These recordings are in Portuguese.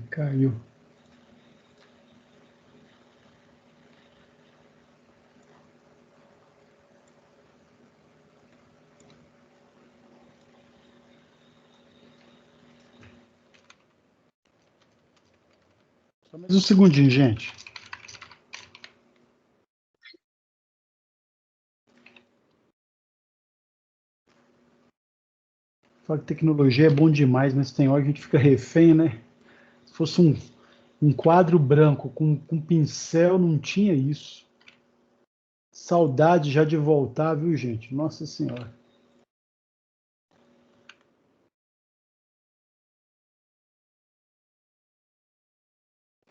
Caiu. Só mais um segundinho, gente. Fala que tecnologia é bom demais, mas tem hora que a gente fica refém, né? Se fosse um quadro branco com pincel, não tinha isso. Saudade já de voltar, viu, gente? Nossa Senhora.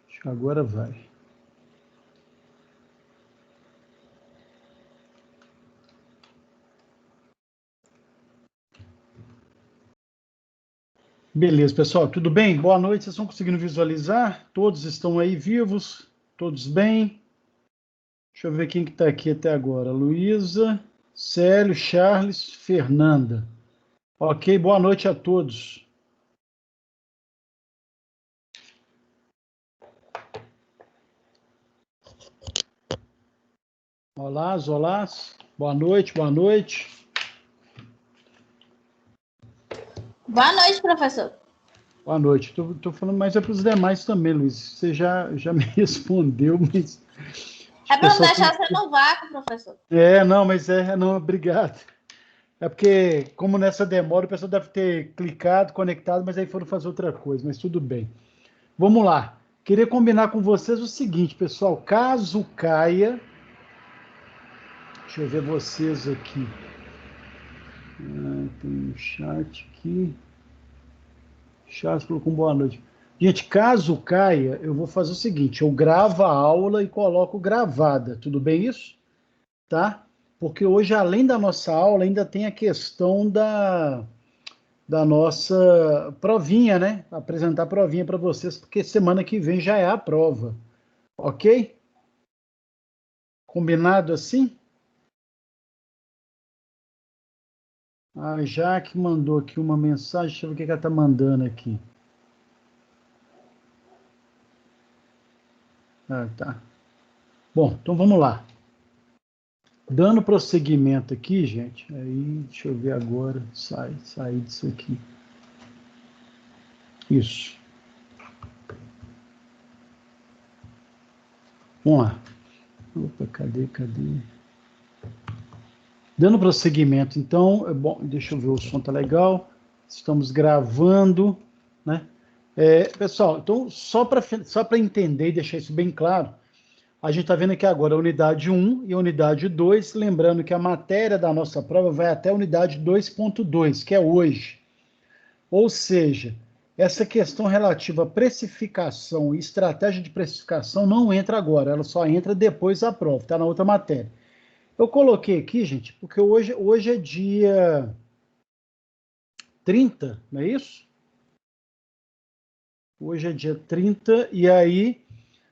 Acho que agora vai. Beleza, pessoal, tudo bem? Boa noite, vocês estão conseguindo visualizar? Todos estão aí vivos? Todos bem? Deixa eu ver quem que está aqui até agora. Luísa, Célio, Charles, Fernanda. Ok, boa noite a todos. Olá, olá. Boa noite, boa noite. Boa noite, professor. Boa noite. Estou falando mais para os demais também, Luiz. Você já me respondeu, mas... É para não deixar você no vácuo, professor. Não, mas não, obrigado. É porque, como nessa demora, o pessoal deve ter clicado, conectado, mas aí foram fazer outra coisa, mas tudo bem. Vamos lá. Queria combinar com vocês o seguinte, pessoal. Caso caia... Deixa eu ver vocês aqui. Tem um chat aqui. Chat colocou boa noite. Gente, caso caia, eu vou fazer o seguinte. Eu gravo a aula e coloco gravada. Tudo bem isso? Tá? Porque hoje, além da nossa aula, ainda tem a questão da nossa provinha, né? Apresentar a provinha para vocês, porque semana que vem já é a prova. Ok? Combinado assim? A Jaque mandou aqui uma mensagem. Deixa eu ver o que ela está mandando aqui. Ah, tá. Bom, então vamos lá. Dando prosseguimento aqui, gente. Aí, deixa eu ver agora. Sair disso aqui. Isso. Vamos lá. Opa, cadê? Dando prosseguimento, então, bom, deixa eu ver, o som tá legal. Estamos gravando, né? Pessoal, então, só para entender e deixar isso bem claro, a gente está vendo aqui agora a unidade 1 e a unidade 2, lembrando que a matéria da nossa prova vai até a unidade 2.2, que é hoje. Ou seja, essa questão relativa à precificação e estratégia de precificação não entra agora, ela só entra depois da prova, está na outra matéria. Eu coloquei aqui, gente, porque hoje é dia 30, não é isso? Hoje é dia 30, e aí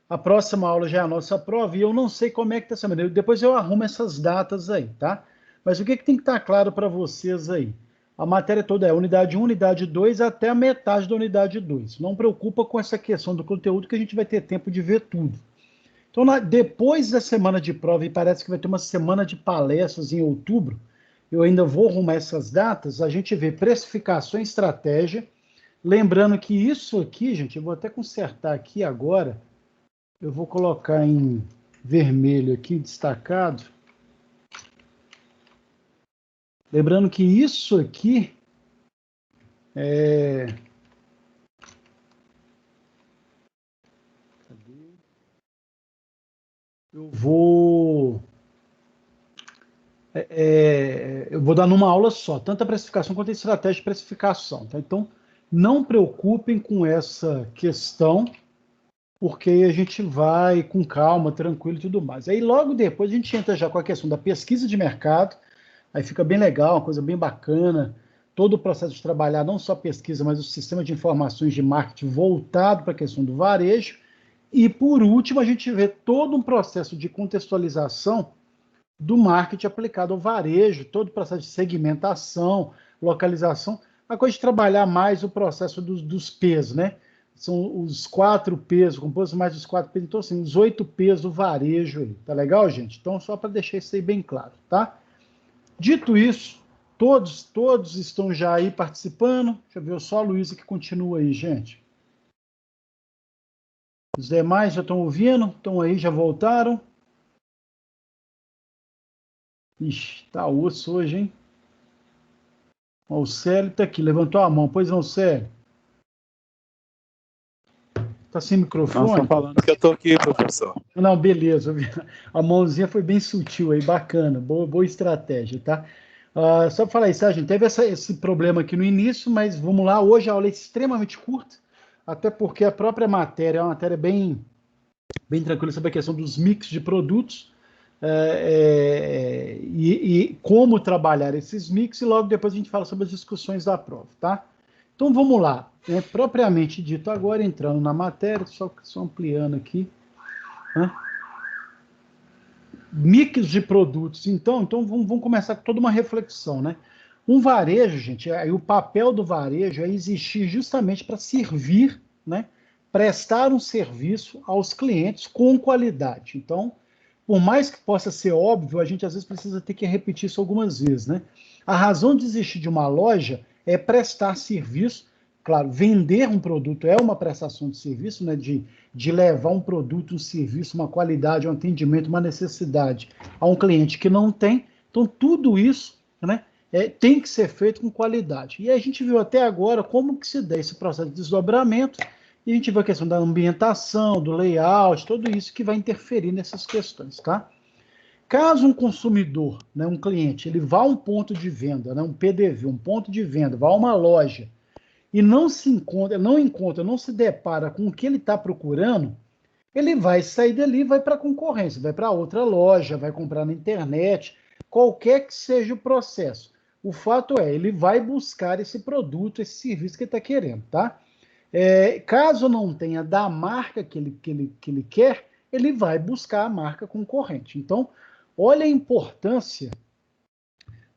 a próxima aula já é a nossa prova, e eu não sei como é que está essa maneira. Depois eu arrumo essas datas aí, tá? Mas o que tem que estar claro para vocês aí? A matéria toda é unidade 1, unidade 2, até a metade da unidade 2. Não preocupa com essa questão do conteúdo, que a gente vai ter tempo de ver tudo. Então, depois da semana de prova, e parece que vai ter uma semana de palestras em outubro, eu ainda vou arrumar essas datas, a gente vê precificação e estratégia. Lembrando que isso aqui, gente, eu vou até consertar aqui agora, eu vou colocar em vermelho aqui, destacado. Lembrando que isso aqui é... Eu vou... eu vou dar numa aula só, tanto a precificação quanto a estratégia de precificação. Tá? Então, não preocupem com essa questão, porque a gente vai com calma, tranquilo e tudo mais. Aí, logo depois, a gente entra já com a questão da pesquisa de mercado, aí fica bem legal, uma coisa bem bacana, todo o processo de trabalhar, não só a pesquisa, mas o sistema de informações de marketing voltado para a questão do varejo. E, por último, a gente vê todo um processo de contextualização do marketing aplicado ao varejo, todo o processo de segmentação, localização, a coisa de trabalhar mais o processo dos P's, né? são os 4 P's, composto mais os 4 P's, então assim, os 8 P's do varejo aí, tá legal, gente? Então, só para deixar isso aí bem claro, tá? Dito isso, todos estão já aí participando. Deixa eu ver, só a Luísa que continua aí, gente. Os demais já estão ouvindo? Estão aí, já voltaram? Ixi, tá osso hoje, hein? Ó, o Célio tá aqui, levantou a mão. Pois não, Célio? Tá sem microfone? Não, estão falando que eu tô aqui, professor. Não, beleza. A mãozinha foi bem sutil aí, bacana. Boa estratégia, tá? Só para falar isso, a gente teve esse problema aqui no início, mas vamos lá. Hoje a aula é extremamente curta, até porque a própria matéria é uma matéria bem tranquila sobre a questão dos mix de produtos e como trabalhar esses mix, e logo depois a gente fala sobre as discussões da prova, tá? Então vamos lá, né? Propriamente dito agora, entrando na matéria, só ampliando aqui, né? Mix de produtos, então vamos começar com toda uma reflexão, né? Um varejo, gente, aí o papel do varejo é existir justamente para servir, né? Prestar um serviço aos clientes com qualidade. Então, por mais que possa ser óbvio, a gente às vezes precisa ter que repetir isso algumas vezes, né? A razão de existir de uma loja é prestar serviço. Claro, vender um produto é uma prestação de serviço, né? De levar um produto, um serviço, uma qualidade, um atendimento, uma necessidade a um cliente que não tem. Então, tudo isso, né? Tem que ser feito com qualidade. E a gente viu até agora como que se dá esse processo de desdobramento. E a gente vê a questão da ambientação, do layout, tudo isso que vai interferir nessas questões, tá? Caso um consumidor, né, um cliente, ele vá a um ponto de venda, né, um PDV, um ponto de venda, vá a uma loja e não se depara com o que ele está procurando, ele vai sair dali e vai para a concorrência, vai para outra loja, vai comprar na internet, qualquer que seja o processo. O fato é, ele vai buscar esse produto, esse serviço que ele está querendo, tá? Caso não tenha da marca que ele quer, ele vai buscar a marca concorrente. Então, olha a importância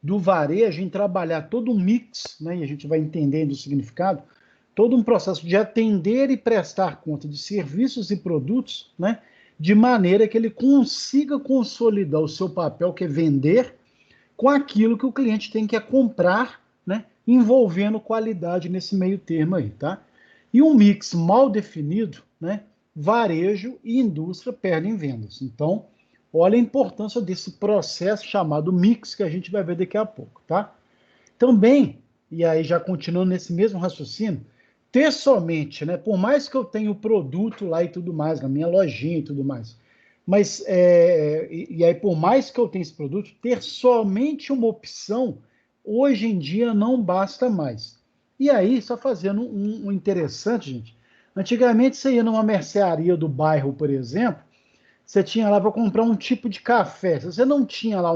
do varejo em trabalhar todo um mix, né, e a gente vai entendendo o significado, todo um processo de atender e prestar conta de serviços e produtos, né, de maneira que ele consiga consolidar o seu papel, que é vender, com aquilo que o cliente tem que comprar, né, envolvendo qualidade nesse meio termo aí, tá? E um mix mal definido, né, varejo e indústria perdem vendas. Então, olha a importância desse processo chamado mix que a gente vai ver daqui a pouco, tá? Também, e aí já continuando nesse mesmo raciocínio, ter somente, né, por mais que eu tenha o produto lá e tudo mais, na minha lojinha e tudo mais, mas, e aí por mais que eu tenha esse produto, ter somente uma opção, hoje em dia não basta mais. E aí, só fazendo um interessante, gente, antigamente você ia numa mercearia do bairro, por exemplo, você tinha lá para comprar um tipo de café. Se você não tinha lá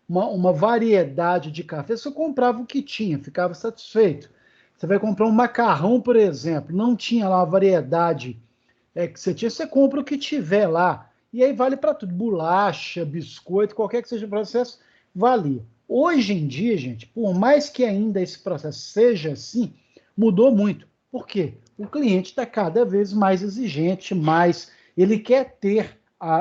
uma variedade de café, você comprava o que tinha, ficava satisfeito. Você vai comprar um macarrão, por exemplo, não tinha lá a variedade que você tinha, você compra o que tiver lá. E aí vale para tudo, bolacha, biscoito, qualquer que seja o processo, valia. Hoje em dia, gente, por mais que ainda esse processo seja assim, mudou muito. Por quê? O cliente está cada vez mais exigente, ele quer ter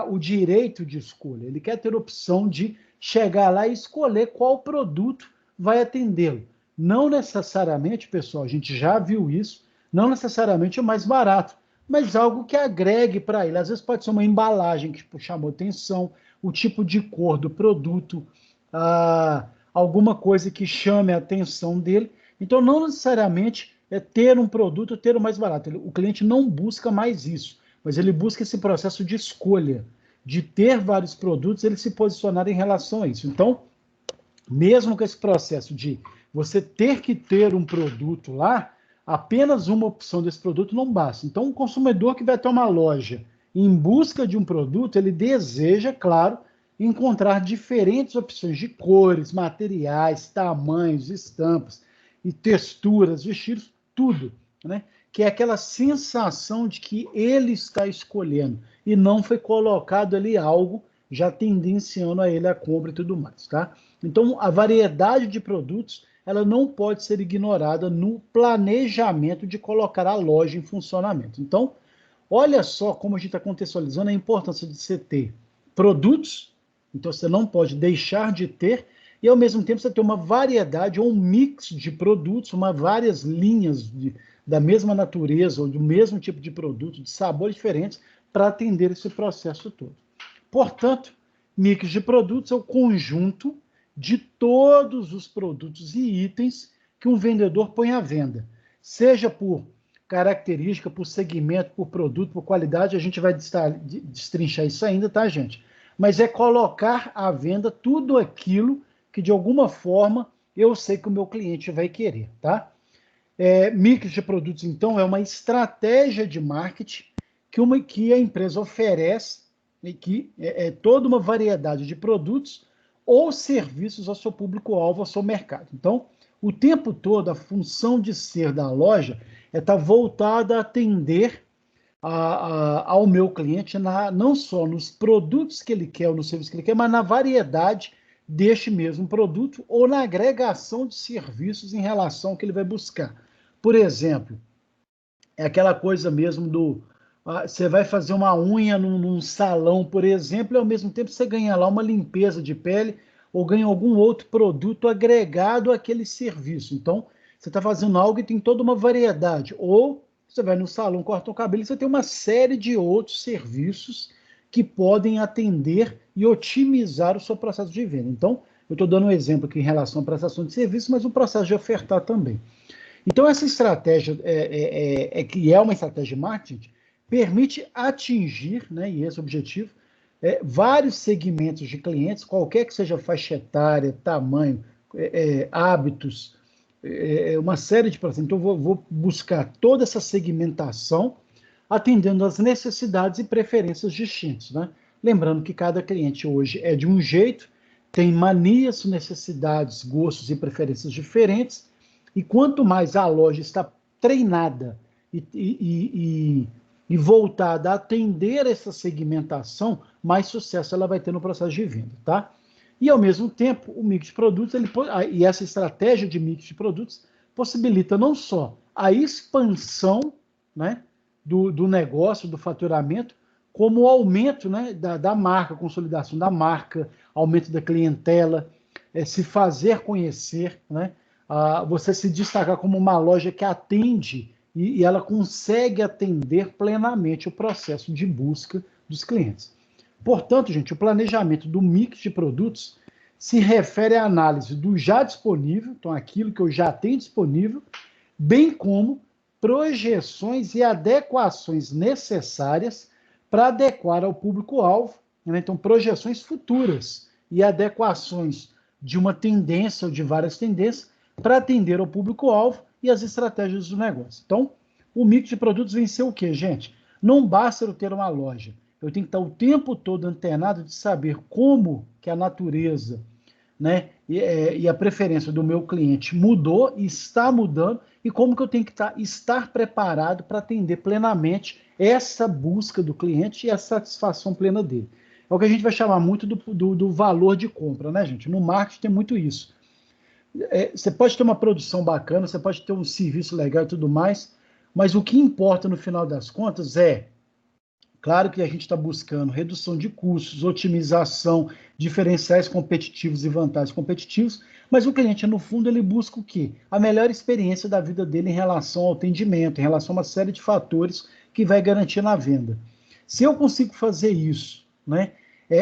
o direito de escolha, ele quer ter a opção de chegar lá e escolher qual produto vai atendê-lo. Não necessariamente, pessoal, a gente já viu isso, não necessariamente o mais barato, mas algo que agregue para ele. Às vezes pode ser uma embalagem que chamou atenção, o tipo de cor do produto, alguma coisa que chame a atenção dele. Então, não necessariamente é ter um produto, ter o mais barato. O cliente não busca mais isso, mas ele busca esse processo de escolha, de ter vários produtos, ele se posicionar em relação a isso. Então, mesmo com esse processo de você ter que ter um produto lá, apenas uma opção desse produto não basta. Então, o consumidor que vai ter uma loja em busca de um produto, ele deseja, claro, encontrar diferentes opções de cores, materiais, tamanhos, estampas e texturas, vestidos, tudo, né? Que é aquela sensação de que ele está escolhendo e não foi colocado ali algo já tendenciando a ele a compra e tudo mais, tá? Então, a variedade de produtos ela não pode ser ignorada no planejamento de colocar a loja em funcionamento. Então, olha só como a gente está contextualizando a importância de você ter produtos, então você não pode deixar de ter, e ao mesmo tempo você ter uma variedade ou um mix de produtos, várias linhas da mesma natureza ou do mesmo tipo de produto, de sabores diferentes, para atender esse processo todo. Portanto, mix de produtos é o conjunto de todos os produtos e itens que um vendedor põe à venda, seja por característica, por segmento, por produto, por qualidade, a gente vai destrinchar isso ainda, tá, gente? Mas é colocar à venda tudo aquilo que, de alguma forma, eu sei que o meu cliente vai querer, tá? Mix de produtos, então, é uma estratégia de marketing que a empresa oferece, e que é toda uma variedade de produtos ou serviços ao seu público-alvo, ao seu mercado. Então, o tempo todo, a função de ser da loja é estar voltada a atender ao meu cliente, não só nos produtos que ele quer ou nos serviços que ele quer, mas na variedade deste mesmo produto ou na agregação de serviços em relação ao que ele vai buscar. Por exemplo, é aquela coisa mesmo você vai fazer uma unha num salão, por exemplo, e ao mesmo tempo você ganha lá uma limpeza de pele ou ganha algum outro produto agregado àquele serviço. Então, você está fazendo algo e tem toda uma variedade. Ou você vai no salão, corta o cabelo e você tem uma série de outros serviços que podem atender e otimizar o seu processo de venda. Então, eu estou dando um exemplo aqui em relação à prestação de serviço, mas o processo de ofertar também. Então, essa estratégia, que é uma estratégia de marketing, permite atingir, né, e esse é o objetivo, vários segmentos de clientes, qualquer que seja a faixa etária, tamanho, hábitos, uma série de processos. Então, eu vou buscar toda essa segmentação, atendendo às necessidades e preferências distintas, né? Lembrando que cada cliente hoje é de um jeito, tem manias, necessidades, gostos e preferências diferentes, e quanto mais a loja está treinada e voltada a atender essa segmentação, mais sucesso ela vai ter no processo de venda, tá? E, ao mesmo tempo, o mix de produtos, e essa estratégia de mix de produtos, possibilita não só a expansão, né, do negócio, do faturamento, como o aumento, né, da marca, consolidação da marca, aumento da clientela, se fazer conhecer, né, você se destacar como uma loja que atende e ela consegue atender plenamente o processo de busca dos clientes. Portanto, gente, o planejamento do mix de produtos se refere à análise do já disponível, então aquilo que eu já tenho disponível, bem como projeções e adequações necessárias para adequar ao público-alvo, né? Então projeções futuras e adequações de uma tendência ou de várias tendências para atender ao público-alvo e as estratégias do negócio. Então, o mix de produtos vem ser o quê, gente? Não basta eu ter uma loja. Eu tenho que estar o tempo todo antenado de saber como que a natureza, né, e a preferência do meu cliente mudou e está mudando, e como que eu tenho que estar preparado para atender plenamente essa busca do cliente e a satisfação plena dele. É o que a gente vai chamar muito do valor de compra, né, gente? No marketing tem muito isso. Você pode ter uma produção bacana, você pode ter um serviço legal e tudo mais, mas o que importa no final das contas claro que a gente está buscando redução de custos, otimização, diferenciais competitivos e vantagens competitivos, mas o cliente, no fundo, ele busca o quê? A melhor experiência da vida dele em relação ao atendimento, em relação a uma série de fatores que vai garantir na venda. Se eu consigo fazer isso, né,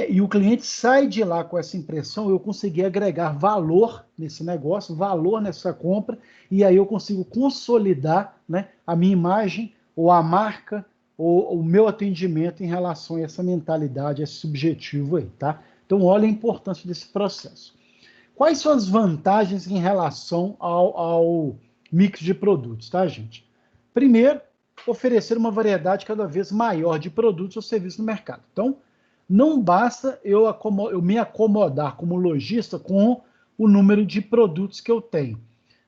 e o cliente sai de lá com essa impressão, eu consegui agregar valor nesse negócio, valor nessa compra, e aí eu consigo consolidar, né, a minha imagem ou a marca, o meu atendimento em relação a essa mentalidade, a esse objetivo aí, tá? Então, olha a importância desse processo. Quais são as vantagens em relação ao mix de produtos, tá, gente? Primeiro, oferecer uma variedade cada vez maior de produtos ou serviços no mercado. Então, não basta eu me acomodar como lojista com o número de produtos que eu tenho.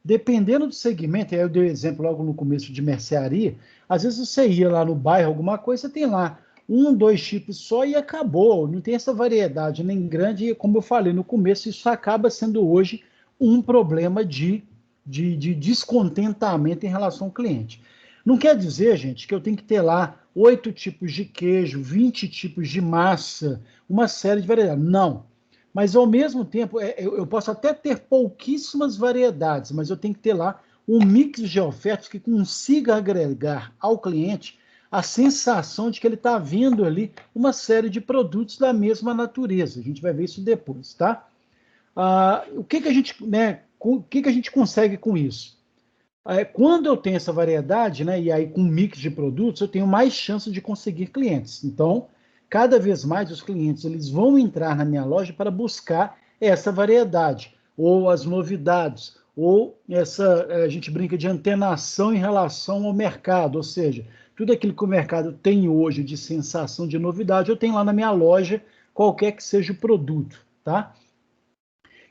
Dependendo do segmento, aí eu dei o exemplo logo no começo de mercearia, às vezes você ia lá no bairro, alguma coisa, você tem lá 1, 2 tipos só e acabou, não tem essa variedade nem grande, e como eu falei no começo, isso acaba sendo hoje um problema de descontentamento em relação ao cliente. Não quer dizer, gente, que eu tenho que ter lá 8 tipos de queijo, 20 tipos de massa, uma série de variedades. Não. Mas, ao mesmo tempo, eu posso até ter pouquíssimas variedades, mas eu tenho que ter lá um mix de ofertas que consiga agregar ao cliente a sensação de que ele está vendo ali uma série de produtos da mesma natureza. A gente vai ver isso depois, tá? O que a gente, né, o que a gente consegue com isso? Quando eu tenho essa variedade, né, e aí com um mix de produtos, eu tenho mais chance de conseguir clientes. Então, cada vez mais os clientes eles vão entrar na minha loja para buscar essa variedade, ou as novidades, ou a gente brinca de antenação em relação ao mercado, ou seja, tudo aquilo que o mercado tem hoje de sensação de novidade, eu tenho lá na minha loja, qualquer que seja o produto, tá?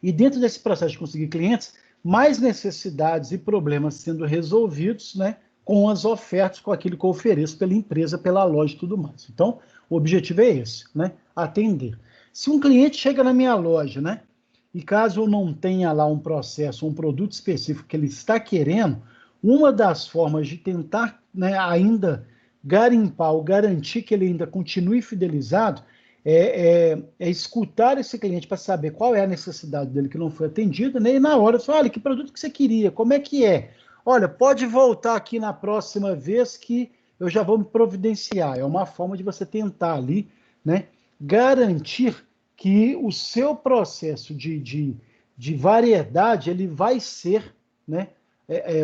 E dentro desse processo de conseguir clientes, mais necessidades e problemas sendo resolvidos, né, com as ofertas, com aquilo que eu ofereço pela empresa, pela loja e tudo mais. Então, o objetivo é esse, né, atender. Se um cliente chega na minha loja, né, e caso eu não tenha lá um processo, um produto específico que ele está querendo, uma das formas de tentar, né, ainda garimpar ou garantir que ele ainda continue fidelizado é escutar esse cliente para saber qual é a necessidade dele que não foi atendida, né? E na hora, olha, que produto que você queria, como é que é? Olha, pode voltar aqui na próxima vez que eu já vou me providenciar. É uma forma de você tentar ali, né, garantir que o seu processo de variedade ele vai ser, né,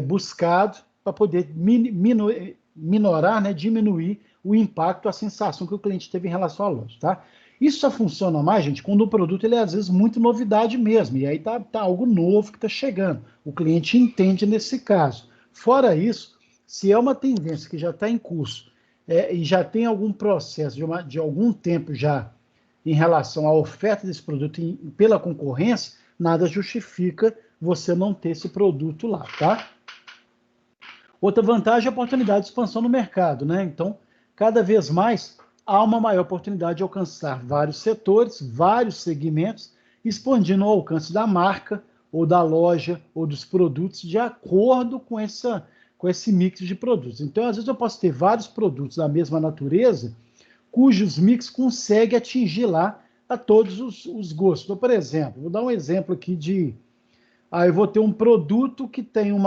buscado para poder minorar, né, diminuir o impacto, a sensação que o cliente teve em relação à loja, tá? Isso só funciona mais, gente, quando o produto ele é, às vezes, muito novidade mesmo, e aí tá algo novo que está chegando. O cliente entende nesse caso. Fora isso, se é uma tendência que já está em curso e já tem algum processo de algum tempo já em relação à oferta desse produto pela concorrência, nada justifica você não ter esse produto lá, tá? Outra vantagem é a oportunidade de expansão no mercado, né? Então, cada vez mais há uma maior oportunidade de alcançar vários setores, vários segmentos, expandindo o alcance da marca, ou da loja, ou dos produtos, de acordo com esse mix de produtos. Então, às vezes eu posso ter vários produtos da mesma natureza, cujos mix conseguem atingir lá a todos os gostos. Então, por exemplo, vou dar um exemplo aqui eu vou ter um produto que tem um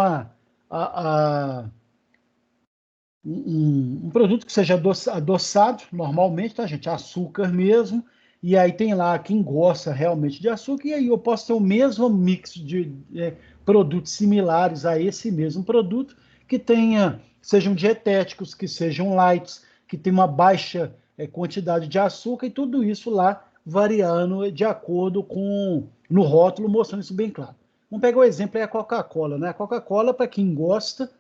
produto que seja adoçado, normalmente, tá, gente? Açúcar mesmo. E aí tem lá quem gosta realmente de açúcar, e aí eu posso ter o mesmo mix de produtos similares a esse mesmo produto, que sejam dietéticos, que sejam lights, que tem uma baixa quantidade de açúcar, e tudo isso lá variando de acordo com no rótulo, mostrando isso bem claro. Vamos pegar o exemplo aí, a Coca-Cola, né? A Coca-Cola, para quem gosta,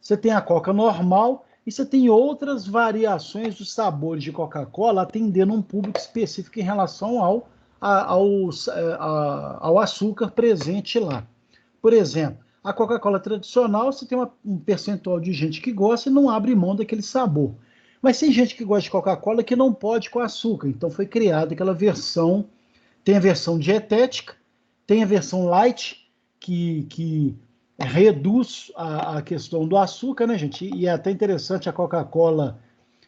você tem a Coca normal e você tem outras variações dos sabores de Coca-Cola atendendo um público específico em relação ao açúcar presente lá. Por exemplo, a Coca-Cola tradicional, você tem um percentual de gente que gosta e não abre mão daquele sabor. Mas tem gente que gosta de Coca-Cola que não pode com açúcar. Então foi criada aquela versão, tem a versão dietética, tem a versão light, que reduz a questão do açúcar, né, gente? E é até interessante, a Coca-Cola,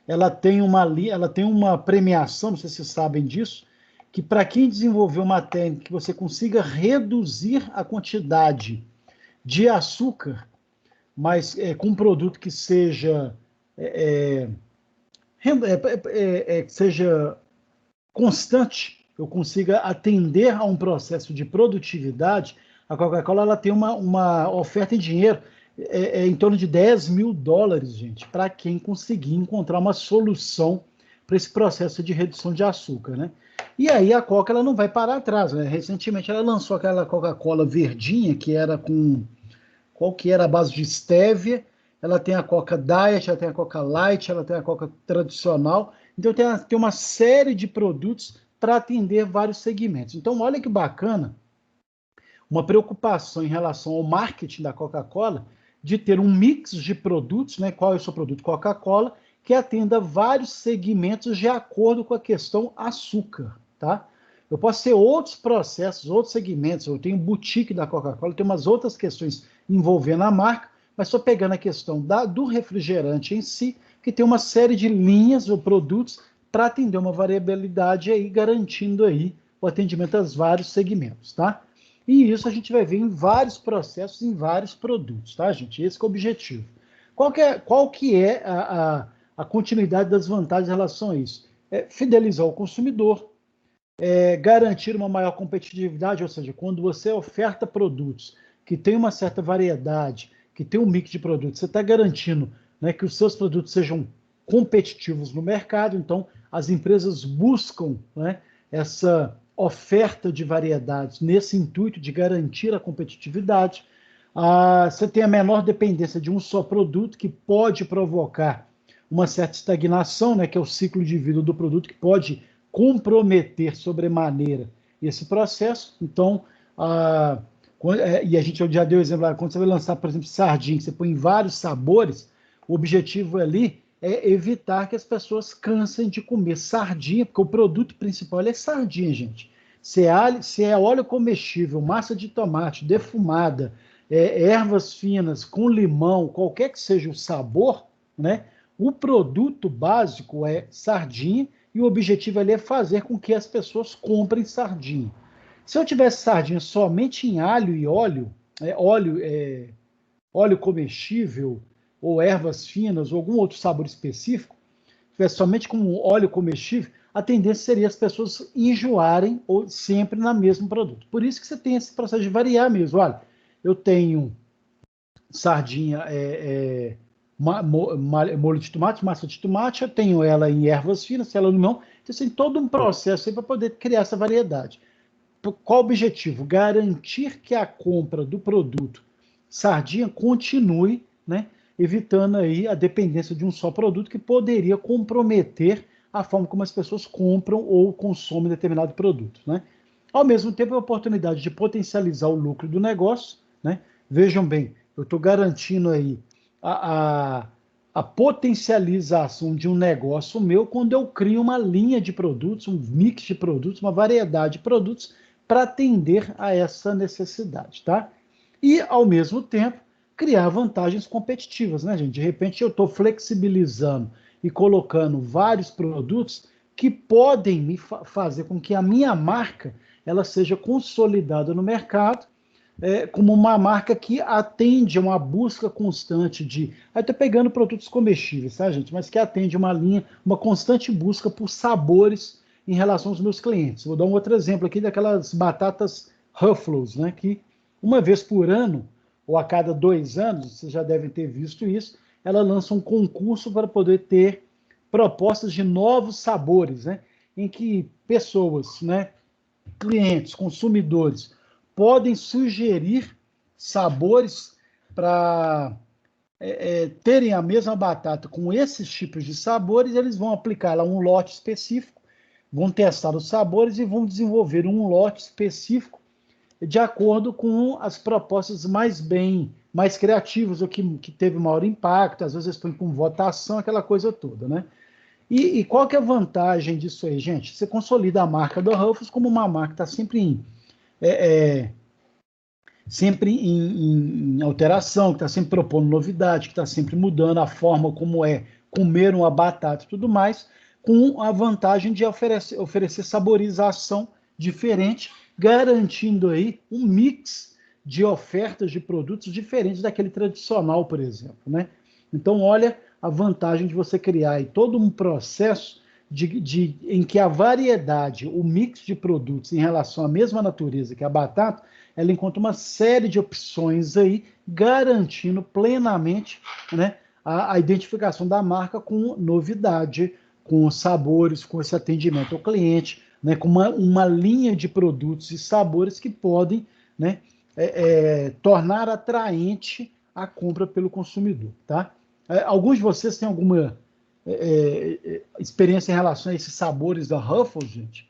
ela tem uma premiação, não sei se vocês sabem disso, que para quem desenvolveu uma técnica que você consiga reduzir a quantidade de açúcar, mas com um produto que seja constante, eu consiga atender a um processo de produtividade, a Coca-Cola ela tem uma oferta em dinheiro em torno de $10.000, gente, para quem conseguir encontrar uma solução para esse processo de redução de açúcar, né? E aí a Coca ela não vai parar atrás, né? Recentemente ela lançou aquela Coca-Cola verdinha, que era qual que era a base de stevia, ela tem a Coca Diet, ela tem a Coca Light, ela tem a Coca tradicional, então tem uma série de produtos para atender vários segmentos. Então olha que bacana, uma preocupação em relação ao marketing da Coca-Cola, de ter um mix de produtos, né? Qual é o seu produto Coca-Cola, que atenda vários segmentos de acordo com a questão açúcar, tá? Eu posso ter outros processos, outros segmentos. Eu tenho boutique da Coca-Cola, eu tenho umas outras questões envolvendo a marca, mas estou pegando a questão do refrigerante em si, que tem uma série de linhas ou produtos para atender uma variabilidade aí, garantindo aí o atendimento aos vários segmentos, tá? E isso a gente vai ver em vários processos, em vários produtos, tá, gente? Esse é o objetivo. Qual que é a continuidade das vantagens em relação a isso? É fidelizar o consumidor, garantir uma maior competitividade, ou seja, quando você oferta produtos que tem uma certa variedade, que tem um mix de produtos, você está garantindo, né, que os seus produtos sejam competitivos no mercado, então as empresas buscam, né, essa oferta de variedades nesse intuito de garantir a competitividade. Você tem a menor dependência de um só produto, que pode provocar uma certa estagnação, né, que é o ciclo de vida do produto, que pode comprometer sobremaneira esse processo. Então, e a gente já deu exemplo, quando você vai lançar, por exemplo, sardinha, você põe vários sabores, o objetivo ali é evitar que as pessoas cansem de comer sardinha, porque o produto principal é sardinha, gente. Se é óleo comestível, massa de tomate, defumada, ervas finas, com limão, qualquer que seja o sabor, né? O produto básico é sardinha, e o objetivo ali é fazer com que as pessoas comprem sardinha. Se eu tivesse sardinha somente em alho e óleo, óleo comestível, ou ervas finas, ou algum outro sabor específico, tivesse somente com óleo comestível, a tendência seria as pessoas enjoarem ou sempre no mesmo produto. Por isso que você tem esse processo de variar mesmo. Olha, eu tenho sardinha molho de tomate, massa de tomate, eu tenho ela em ervas finas, ela limão, então tem todo um processo para poder criar essa variedade. Qual o objetivo? Garantir que a compra do produto sardinha continue, né, evitando aí a dependência de um só produto que poderia comprometer a forma como as pessoas compram ou consomem determinado produto, né? Ao mesmo tempo, é a oportunidade de potencializar o lucro do negócio, né? Vejam bem, eu estou garantindo aí a potencialização de um negócio meu quando eu crio uma linha de produtos, um mix de produtos, uma variedade de produtos para atender a essa necessidade, tá? E, ao mesmo tempo, criar vantagens competitivas, né, gente? De repente, eu estou flexibilizando e colocando vários produtos que podem me fazer com que a minha marca ela seja consolidada no mercado, como uma marca que atende a uma busca constante de... Aí estou pegando produtos comestíveis, tá, gente? Mas que atende uma linha, uma constante busca por sabores em relação aos meus clientes. Vou dar um outro exemplo aqui daquelas batatas Ruffles, né? Que uma vez por ano, ou a cada 2 anos, vocês já devem ter visto isso, ela lança um concurso para poder ter propostas de novos sabores, né? Em que pessoas, né, clientes, consumidores, podem sugerir sabores para terem a mesma batata com esses tipos de sabores, eles vão aplicar lá um lote específico, vão testar os sabores e vão desenvolver um lote específico de acordo com as propostas mais criativas, ou que teve maior impacto, às vezes eles põem com votação, aquela coisa toda, né? E qual que é a vantagem disso aí, gente? Você consolida a marca do Ruffles como uma marca que está sempre em alteração, que está sempre propondo novidade, que está sempre mudando a forma como é comer uma batata e tudo mais, com a vantagem de oferecer saborização diferente, garantindo aí um mix de ofertas de produtos diferentes daquele tradicional, por exemplo, né? Então, olha a vantagem de você criar aí todo um processo em que a variedade, o mix de produtos em relação à mesma natureza que a batata, ela encontra uma série de opções aí, garantindo plenamente, né, a identificação da marca com novidade, com sabores, com esse atendimento ao cliente, né, com uma linha de produtos e sabores que podem, né, tornar atraente a compra pelo consumidor, tá? Alguns de vocês têm alguma experiência em relação a esses sabores da Ruffles, gente?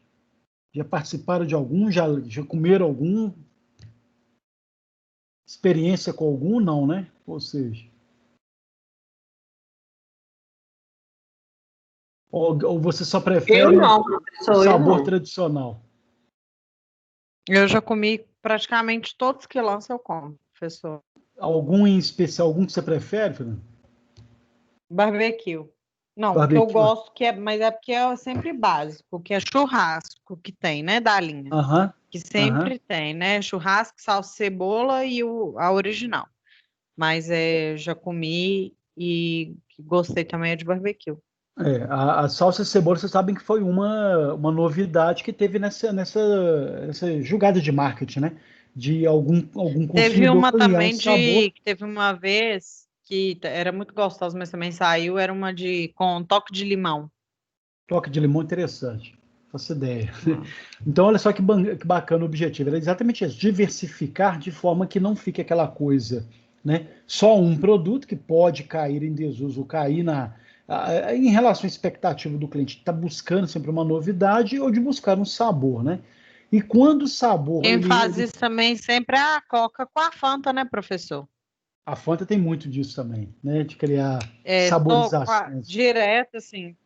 Já participaram de algum? Já comeram algum? Experiência com algum? Não, né? Ou seja... Ou você só Eu prefere não, o professor, eu sabor não. tradicional? Eu já comi praticamente todos que lança, eu como, professor. Algum em especial, algum que você prefere, Fernando? Barbecue. Não, que eu Barbecue. gosto, mas é porque é sempre básico, que é churrasco que tem, né, da linha. Aham. Que sempre tem, né? Churrasco, salsa, cebola e a original. Mas já comi e gostei também de barbecue. A salsa e cebola, vocês sabem que foi uma novidade que teve nessa jogada de marketing, né? De algum Teve consumidor uma criar um também sabor. que teve uma vez que era muito gostosa, mas também saiu, era uma com toque de limão. Toque de limão interessante. Faço ideia. Hum. Então, olha só que bacana o objetivo. Era exatamente isso, diversificar de forma que não fique aquela coisa, né? Só um produto que pode cair em desuso, cair em relação à expectativa do cliente, está buscando sempre uma novidade ou de buscar um sabor, né? E quando o sabor, Quem faz isso também sempre é a Coca com a Fanta, né, professor? a Fanta tem muito disso também, né? De criar Tô saborizações. direto, assim,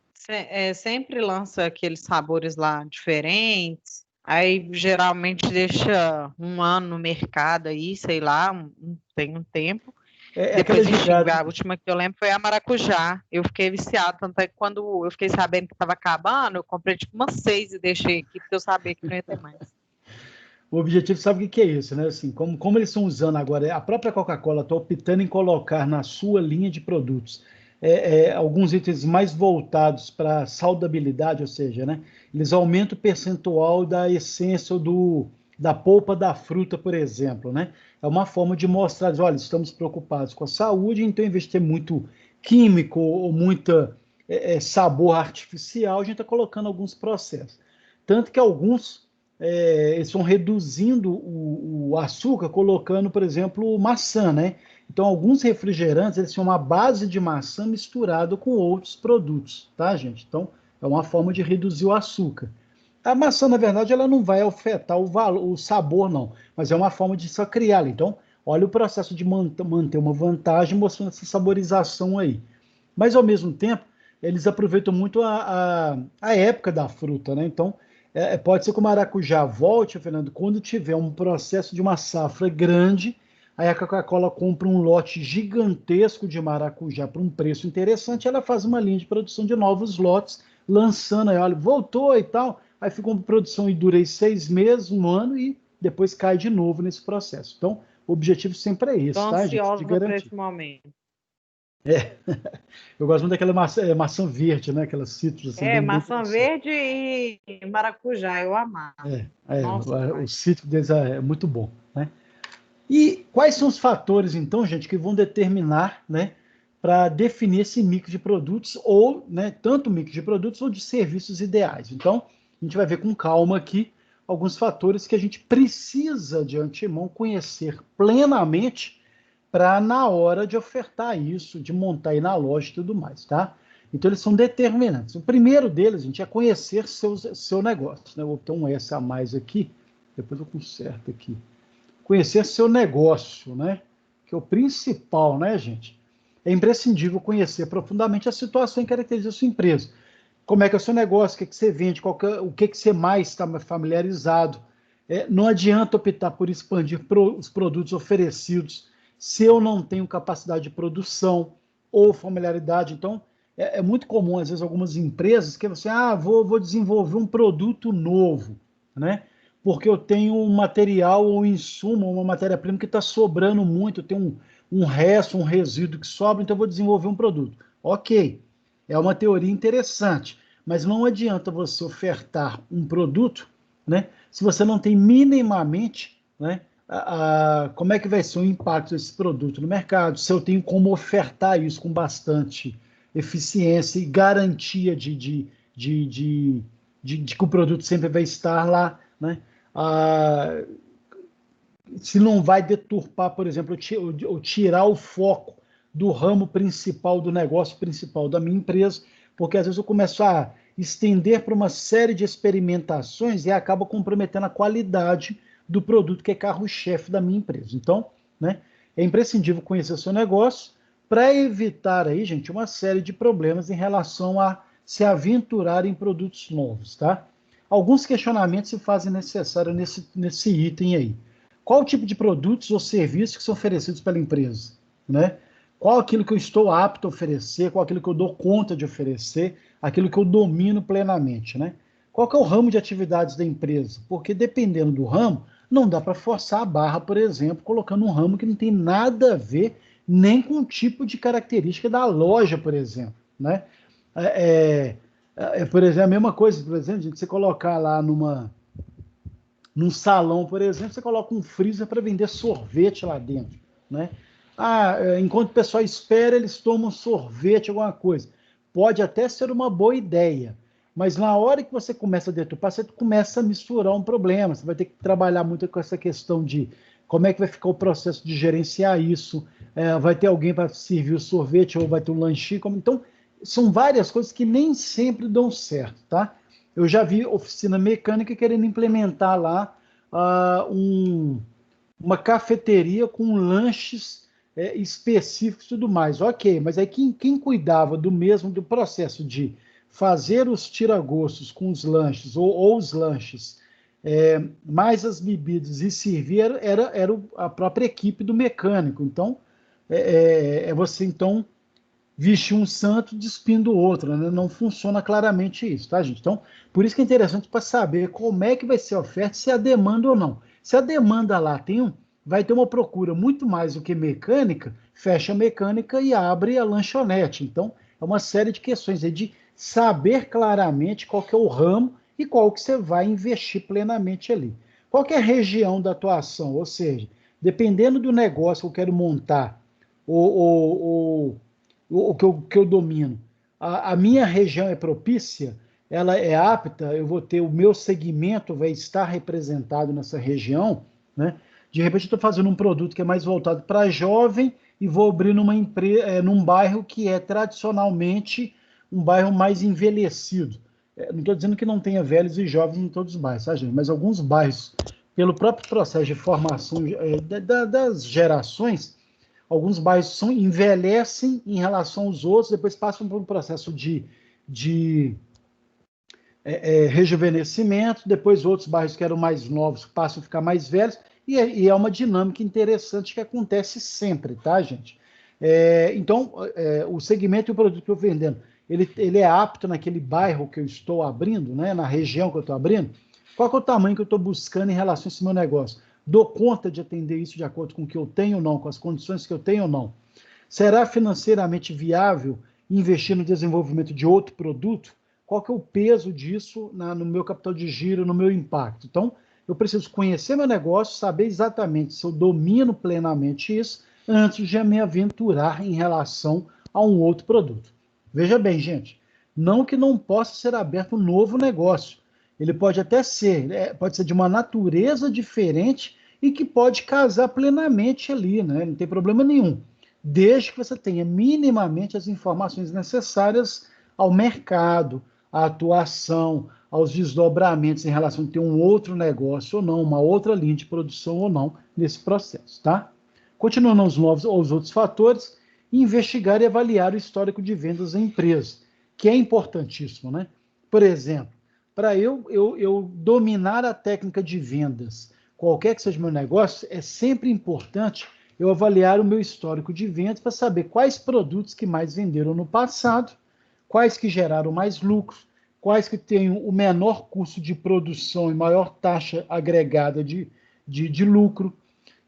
sempre lança aqueles sabores lá diferentes. Aí geralmente deixa um ano no mercado aí, sei lá, tem um tempo. Aquela Depois extinguiu. jogada. A última que eu lembro foi a maracujá. Eu fiquei viciada, tanto é que quando eu fiquei sabendo que estava acabando, eu comprei tipo umas 6 e deixei aqui, porque eu sabia que não ia ter mais. O objetivo, sabe o que é isso, né? Assim, como eles estão usando agora, a própria Coca-Cola está optando em colocar na sua linha de produtos alguns itens mais voltados para saudabilidade, ou seja, né? Eles aumentam o percentual da essência da polpa da fruta, por exemplo, né? É uma forma de mostrar, olha, estamos preocupados com a saúde, então, em vez de ter muito químico ou muita sabor artificial, a gente está colocando alguns processos. Tanto que alguns eles estão reduzindo o açúcar, colocando, por exemplo, maçã, né? Então, alguns refrigerantes, eles têm uma base de maçã misturada com outros produtos, tá, gente? Então, é uma forma de reduzir o açúcar. A maçã, na verdade, ela não vai afetar o sabor, não, mas é uma forma de só criar. Então, olha o processo de manter uma vantagem mostrando essa saborização aí. Mas, ao mesmo tempo, eles aproveitam muito a época da fruta, né? Então, pode ser que o maracujá volte, Fernando, quando tiver um processo de uma safra grande, aí a Coca-Cola compra um lote gigantesco de maracujá por um preço interessante, ela faz uma linha de produção de novos lotes, lançando aí, olha, voltou e tal, aí fica uma produção e dura aí 6 meses, um ano, e depois cai de novo nesse processo. Então, o objetivo sempre é esse, Estou tá, gente? De ansiosa por garantir. esse momento. Eu gosto muito daquela maçã verde, né? Aquelas cítricos assim, bem Maçã interessante. verde e maracujá, eu amava. Nossa, O cítrico deles é muito bom, né? E quais são os fatores, então, gente, que vão determinar, né, para definir esse mix de produtos ou, né, tanto mix de produtos ou de serviços ideais? Então, a gente vai ver com calma aqui alguns fatores que a gente precisa de antemão conhecer plenamente para na hora de ofertar isso, de montar aí na loja e tudo mais, tá? Então eles são determinantes. O primeiro deles, gente, é conhecer seu negócio, né? Eu vou ter um S a mais aqui, depois eu conserto aqui. Conhecer seu negócio, né? Que é o principal, né, gente? É imprescindível conhecer profundamente a situação que caracteriza a sua empresa. Como é que é o seu negócio, o que você vende, o que você mais está familiarizado. Não adianta optar por expandir os produtos oferecidos se eu não tenho capacidade de produção ou familiaridade. Então, é muito comum, às vezes, algumas empresas que você, vou desenvolver um produto novo, né? Porque eu tenho um material ou insumo, uma matéria-prima que está sobrando muito, eu tenho um resto, um resíduo que sobra, então eu vou desenvolver um produto. Ok, é uma teoria interessante, mas não adianta você ofertar um produto, né, se você não tem minimamente, né, como é que vai ser o impacto desse produto no mercado, se eu tenho como ofertar isso com bastante eficiência e garantia de que o produto sempre vai estar lá, né? Se não vai deturpar, por exemplo, ou tirar o foco do ramo principal, do negócio principal da minha empresa, porque às vezes eu começo a estender para uma série de experimentações e acaba comprometendo a qualidade do produto que é carro-chefe da minha empresa. Então, né, é imprescindível conhecer o seu negócio para evitar aí, gente, uma série de problemas em relação a se aventurar em produtos novos, tá? alguns questionamentos se fazem necessários nesse item aí. Qual o tipo de produtos ou serviços que são oferecidos pela empresa, né? Qual aquilo que eu estou apto a oferecer, qual aquilo que eu dou conta de oferecer, aquilo que eu domino plenamente, né? Qual que é o ramo de atividades da empresa? Porque dependendo do ramo, não dá para forçar a barra, por exemplo, colocando um ramo que não tem nada a ver nem com o tipo de característica da loja, por exemplo, né? Por exemplo, a mesma coisa, por exemplo, gente, você colocar lá num salão, por exemplo, você coloca um freezer para vender sorvete lá dentro, né? Enquanto o pessoal espera, eles tomam sorvete, alguma coisa. Pode até ser uma boa ideia, mas na hora que você começa a deturpar, você começa a misturar um problema. Você vai ter que trabalhar muito com essa questão de como é que vai ficar o processo de gerenciar isso. Vai ter alguém para servir o sorvete ou vai ter um lanchinho. Então, são várias coisas que nem sempre dão certo, tá? Eu já vi oficina mecânica querendo implementar lá uma cafeteria com lanches específicos e tudo mais. Ok, mas aí quem cuidava do processo de fazer os tiragostos com os lanches, ou os lanches, mais as bebidas e servir, era a própria equipe do mecânico. Então, você, então, vestir um santo despindo o outro, né? Não funciona claramente isso, tá, gente? Então, por isso que é interessante para saber como é que vai ser a oferta, se há demanda ou não. Se a demanda lá vai ter uma procura muito mais do que mecânica, fecha a mecânica e abre a lanchonete. Então, é uma série de questões aí de saber claramente qual que é o ramo e qual que você vai investir plenamente ali. Qual que é a região da atuação? Ou seja, dependendo do negócio que eu quero montar, o que eu domino, a minha região é propícia, ela é apta, eu vou ter, o meu segmento vai estar representado nessa região, né? De repente eu estou fazendo um produto que é mais voltado para jovem e vou abrir num bairro que é tradicionalmente um bairro mais envelhecido. Não estou dizendo que não tenha velhos e jovens em todos os bairros, tá, gente? Mas alguns bairros, pelo próprio processo de formação das gerações, alguns bairros envelhecem em relação aos outros, depois passam por um processo de rejuvenescimento, depois outros bairros que eram mais novos passam a ficar mais velhos, e é uma dinâmica interessante que acontece sempre, tá, gente? Então, o segmento e o produto que eu estou vendendo, ele é apto naquele bairro que eu estou abrindo, né, na região que eu estou abrindo? Qual que é o tamanho que eu estou buscando em relação a esse meu negócio? Dou conta de atender isso de acordo com o que eu tenho ou não, com as condições que eu tenho ou não? Será financeiramente viável investir no desenvolvimento de outro produto? Qual que é o peso disso no meu capital de giro, no meu impacto? Então, eu preciso conhecer meu negócio, saber exatamente se eu domino plenamente isso, antes de me aventurar em relação a um outro produto. Veja bem, gente, não que não possa ser aberto um novo negócio. Ele pode até ser, pode ser de uma natureza diferente e que pode casar plenamente ali, né? Não tem problema nenhum, desde que você tenha minimamente as informações necessárias ao mercado, à atuação, aos desdobramentos em relação a ter um outro negócio ou não, uma outra linha de produção ou não nesse processo, tá? Continuando aos outros fatores, investigar e avaliar o histórico de vendas da empresa, que é importantíssimo, né? Por exemplo, para eu dominar a técnica de vendas, qualquer que seja o meu negócio, é sempre importante eu avaliar o meu histórico de vendas para saber quais produtos que mais venderam no passado, quais que geraram mais lucro, quais que têm o menor custo de produção e maior taxa agregada de lucro.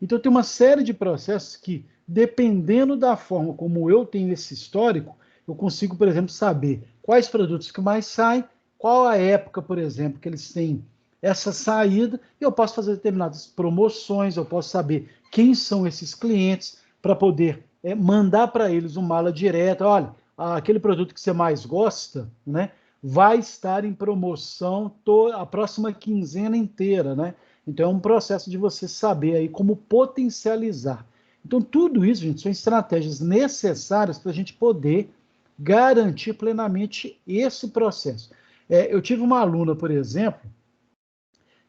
Então, tem uma série de processos que, dependendo da forma como eu tenho esse histórico, eu consigo, por exemplo, saber quais produtos que mais saem, qual a época, por exemplo, que eles têm essa saída, e eu posso fazer determinadas promoções, eu posso saber quem são esses clientes para poder mandar para eles uma mala direta. Olha, aquele produto que você mais gosta, né, vai estar em promoção a próxima quinzena inteira, né? Então é um processo de você saber aí como potencializar. Então tudo isso, gente, são estratégias necessárias para a gente poder garantir plenamente esse processo. Eu tive uma aluna, por exemplo,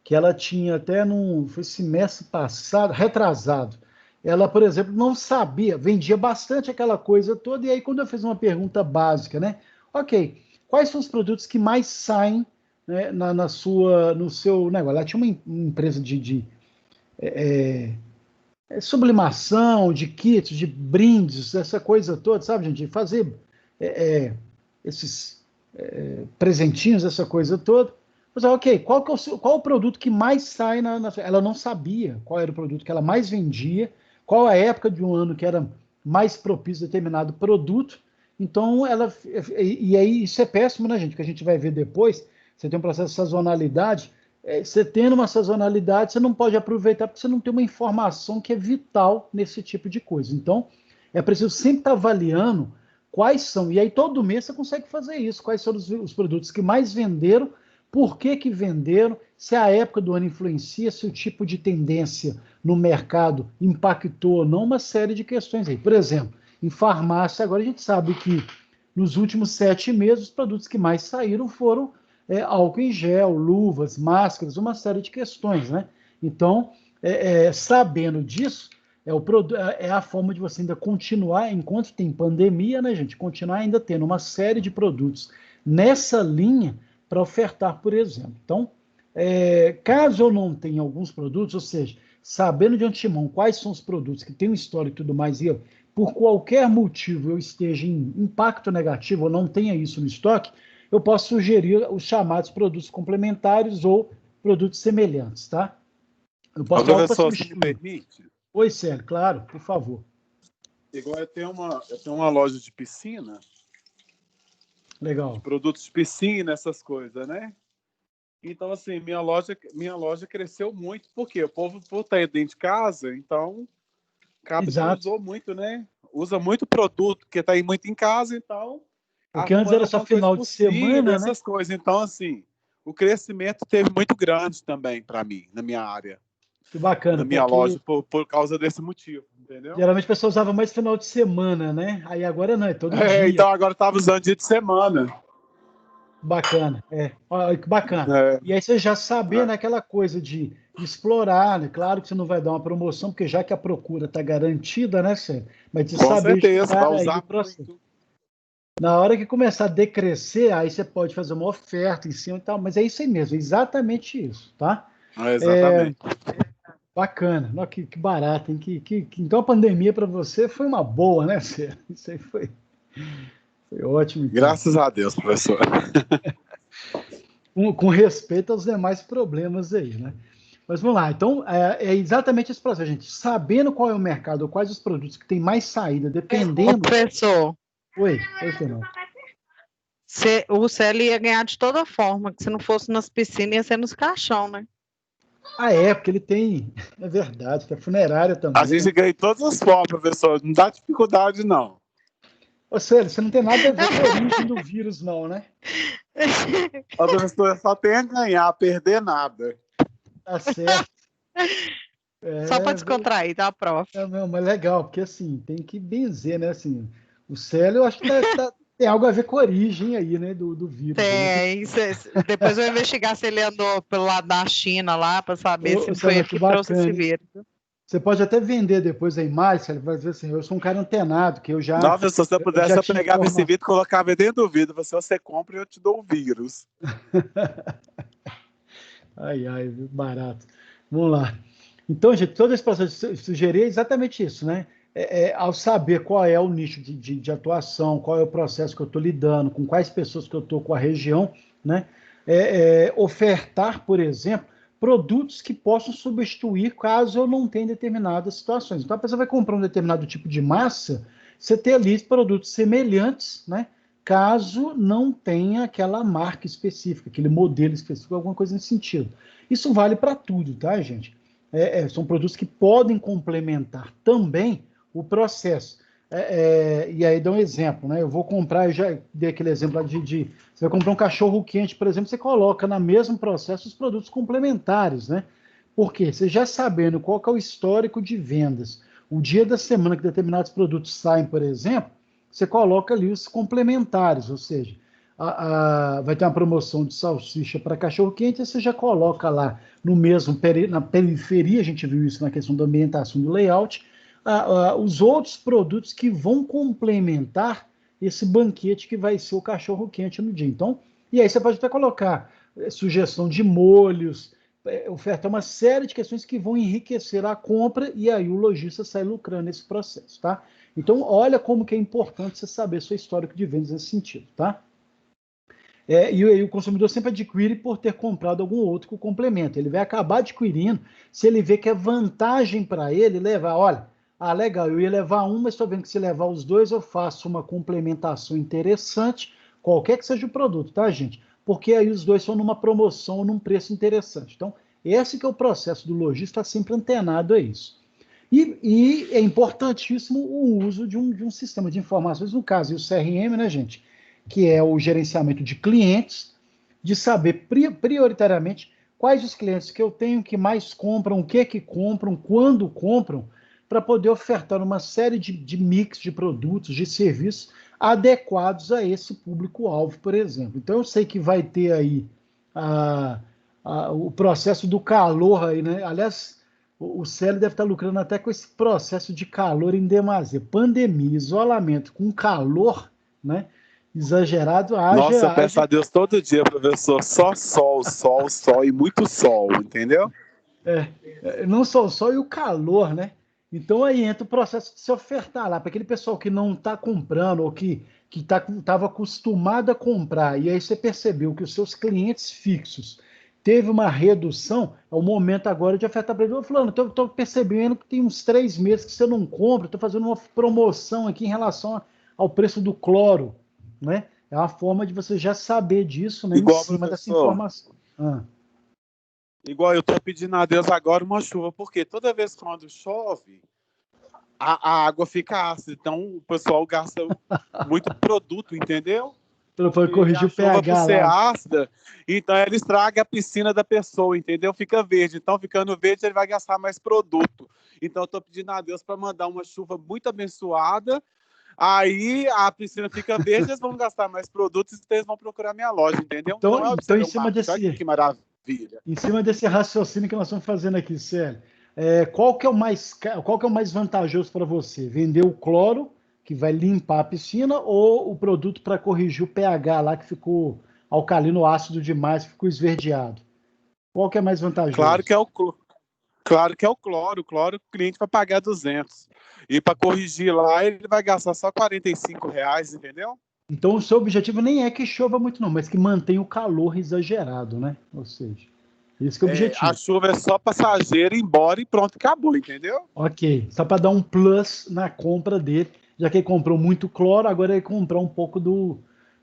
que ela tinha até foi semestre passado, retrasado. Ela, por exemplo, não sabia, vendia bastante aquela coisa toda, e aí quando eu fiz uma pergunta básica, né? Ok, quais são os produtos que mais saem né, no seu negócio. Ela tinha uma empresa de sublimação, de kits, de brindes, essa coisa toda, sabe, gente? De fazer esses presentinhos, essa coisa toda. Mas, ok, qual o produto que mais sai Ela não sabia qual era o produto que ela mais vendia, qual a época de um ano que era mais propício a determinado produto. Então, e aí isso é péssimo, né, gente? Que a gente vai ver depois. Você tem um processo de sazonalidade. Você tendo uma sazonalidade, você não pode aproveitar porque você não tem uma informação que é vital nesse tipo de coisa. Então, é preciso sempre estar avaliando quais são. E aí, todo mês você consegue fazer isso. Quais são os produtos que mais venderam, por que venderam, se a época do ano influencia, se o tipo de tendência no mercado impactou ou não, uma série de questões aí. Por exemplo, em farmácia, agora a gente sabe que nos últimos 7 meses, os produtos que mais saíram foram álcool em gel, luvas, máscaras, uma série de questões, né? Então, sabendo disso, é a forma de você ainda continuar, enquanto tem pandemia, né, gente? Continuar ainda tendo uma série de produtos nessa linha para ofertar, por exemplo. Então, caso eu não tenha alguns produtos, ou seja, sabendo de antemão quais são os produtos que têm um histórico e tudo mais, e por qualquer motivo eu esteja em impacto negativo ou não tenha isso no estoque, eu posso sugerir os chamados produtos complementares ou produtos semelhantes, tá? Eu posso falar para Professor, se me permite? Oi, Célio, claro, por favor. Igual eu tenho uma loja de piscina, Legal. de produtos de piscina, essas coisas, né? Então, assim, minha loja cresceu muito, porque o povo por estar dentro de casa, então acaba que usou muito, né? Usa muito produto, que está muito em casa, então porque antes era só final de semana, né? Essas coisas. Então, assim, o crescimento teve muito grande também para mim, na minha área. Que bacana. Na minha loja, por causa desse motivo, entendeu? Geralmente a pessoa usava mais final de semana, né? Aí agora não, é todo dia. Então agora estava usando dia de semana. Bacana, olha que bacana. E aí você já saber naquela coisa de explorar, né? Claro que você não vai dar uma promoção, porque já que a procura está garantida, né, Sérgio? Mas de Com saber certeza, vai usar o processo. muito. Na hora que começar a decrescer, aí você pode fazer uma oferta em cima e tal, mas é isso aí mesmo, é exatamente isso, tá? Exatamente. Bacana, não, que barato, hein? Então a pandemia para você foi uma boa, né, Sérgio? Isso aí foi ótimo. Então. Graças a Deus, professor. Com respeito aos demais problemas aí, né? Mas vamos lá, então é exatamente esse processo, gente. Sabendo qual é o mercado, quais os produtos que tem mais saída, dependendo. Professor. Oi, Fernando. O Célio ia ganhar de toda forma, que se não fosse nas piscinas, ia ser nos caixão, né? Porque ele tem. É verdade, que é funerária também. A gente ganha de todas as formas, professor. Não dá dificuldade, não. Ô, Célio, você não tem nada a ver com a origem do vírus, não, né? O professor só tem a ganhar, a perder nada. Tá certo. Só para descontrair, tá, prof? Mas legal, porque assim, tem que benzer, né? Assim, o Célio, eu acho que tem algo a ver com a origem aí, né, do vírus. Tem. Depois eu vou investigar se ele andou pelo lado da China lá, para saber se foi ele que trouxe esse vírus. Você pode até vender depois a imagem, ele vai dizer assim, eu sou um cara antenado, que eu já... Não, se você pudesse, eu pegava esse vidro, colocava dentro do vidro, você compra e eu te dou um vírus. Ai, barato. Vamos lá. Então, gente, todo esse processo de sugerir é exatamente isso, né? Ao saber qual é o nicho de atuação, qual é o processo que eu estou lidando, com quais pessoas que eu estou, com a região, né? Ofertar, por exemplo, produtos que possam substituir caso eu não tenha determinadas situações. Então, a pessoa vai comprar um determinado tipo de massa, você ter ali produtos semelhantes, né? Caso não tenha aquela marca específica, aquele modelo específico, alguma coisa nesse sentido. Isso vale para tudo, tá, gente? São produtos que podem complementar também o processo. E aí dá um exemplo, né? Eu vou comprar, eu já dei aquele exemplo lá você vai comprar um cachorro quente, por exemplo, você coloca no mesmo processo os produtos complementares, né? Por quê? Você já sabendo qual que é o histórico de vendas, o dia da semana que determinados produtos saem, por exemplo, você coloca ali os complementares, ou seja, vai ter uma promoção de salsicha para cachorro quente, você já coloca lá no mesmo, na periferia, a gente viu isso na questão da ambientação do layout, os outros produtos que vão complementar esse banquete que vai ser o cachorro quente no dia. Então, e aí você pode até colocar sugestão de molhos, ofertar uma série de questões que vão enriquecer a compra e aí o lojista sai lucrando nesse processo, tá? Então, olha como que é importante você saber seu histórico de vendas nesse sentido, tá? E aí o consumidor sempre adquire por ter comprado algum outro que o complementa. Ele vai acabar adquirindo se ele vê que é vantagem para ele levar, olha, legal, eu ia levar um, mas estou vendo que se levar os dois eu faço uma complementação interessante, qualquer que seja o produto, tá, gente? Porque aí os dois são numa promoção ou num preço interessante. Então, esse que é o processo do lojista, está sempre antenado a isso. E é importantíssimo o uso de um sistema de informações, no caso, o CRM, né, gente? Que é o gerenciamento de clientes, de saber prioritariamente quais os clientes que eu tenho que mais compram, o que compram, quando compram, para poder ofertar uma série de mix de produtos, de serviços adequados a esse público-alvo, por exemplo. Então, eu sei que vai ter aí o processo do calor aí, né? Aliás, o Célio deve estar lucrando até com esse processo de calor em demasia. Pandemia, isolamento com calor, né? Exagerado, Nossa, eu peço a Deus todo dia, professor, só sol, sol, sol e muito sol, entendeu? Não só o sol e o calor, né? Então aí entra o processo de se ofertar lá, para aquele pessoal que não está comprando ou que estava acostumado a comprar, e aí você percebeu que os seus clientes fixos teve uma redução, é o momento agora de ofertar para ele. Fulano, estou percebendo que tem uns 3 meses que você não compra, estou fazendo uma promoção aqui em relação ao preço do cloro, né? É uma forma de você já saber disso, né? Igual, em cima dessa professor, informação. Igual eu estou pedindo a Deus agora uma chuva, porque toda vez quando chove, a água fica ácida, então o pessoal gasta muito produto, entendeu? Para corrigir o pH por ser lá. ácida, então ela estraga a piscina da pessoa, entendeu? Fica verde. Então, ficando verde, ele vai gastar mais produto. Então, eu estou pedindo a Deus para mandar uma chuva muito abençoada. Aí a piscina fica verde, eles vão gastar mais produtos e eles vão procurar minha loja, entendeu? Então Observe em cima olha que maravilha. Em cima desse raciocínio que nós estamos fazendo aqui, Célio, qual que é o mais vantajoso para você? Vender o cloro, que vai limpar a piscina, ou o produto para corrigir o pH lá, que ficou alcalino ácido demais, ficou esverdeado? Qual que é mais vantajoso? Claro que é o cloro. O cloro, o cliente vai pagar 200. E para corrigir lá, ele vai gastar só R$ 45, entendeu? Então, o seu objetivo nem é que chova muito, não, mas que mantenha o calor exagerado, né? Ou seja, esse que é o objetivo. A chuva é só passageira, ir embora e pronto, acabou, entendeu? Ok, só para dar um plus na compra dele, já que ele comprou muito cloro, agora ele comprou um pouco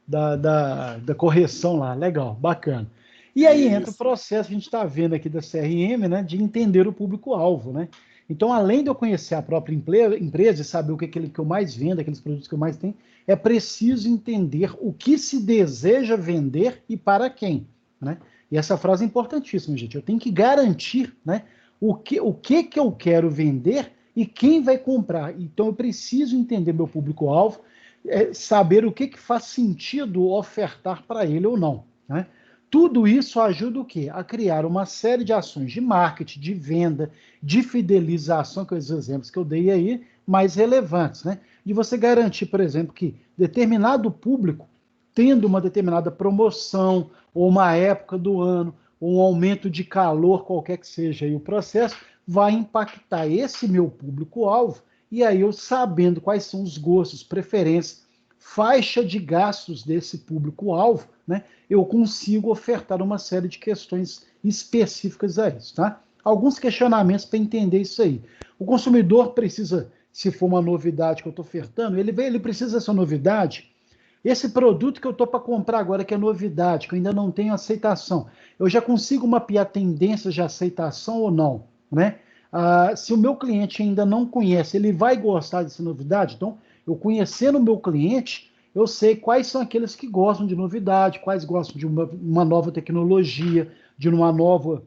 da correção lá. Legal, bacana. E aí entra o processo que a gente está vendo aqui da CRM, né, de entender o público-alvo, né? Então, além de eu conhecer a própria empresa e saber o que eu mais vendo, aqueles produtos que eu mais tenho, é preciso entender o que se deseja vender e para quem, né? E essa frase é importantíssima, gente. Eu tenho que garantir, né, o que eu quero vender e quem vai comprar. Então, eu preciso entender meu público-alvo, saber o que faz sentido ofertar para ele ou não, né? Tudo isso ajuda o quê? A criar uma série de ações de marketing, de venda, de fidelização, que são os exemplos que eu dei aí, mais relevantes, né? De você garantir, por exemplo, que determinado público, tendo uma determinada promoção, ou uma época do ano, ou um aumento de calor, qualquer que seja aí o processo, vai impactar esse meu público-alvo, e aí eu sabendo quais são os gostos, preferências, faixa de gastos desse público-alvo, né, eu consigo ofertar uma série de questões específicas a isso, tá? Alguns questionamentos para entender isso aí. O consumidor precisa, se for uma novidade que eu estou ofertando, ele precisa dessa novidade. Esse produto que eu estou para comprar agora, que é novidade, que eu ainda não tenho aceitação, eu já consigo mapear tendências de aceitação ou não, né? Se o meu cliente ainda não conhece, ele vai gostar dessa novidade? Então, eu conhecendo o meu cliente, eu sei quais são aqueles que gostam de novidade, quais gostam de uma nova tecnologia, de uma nova...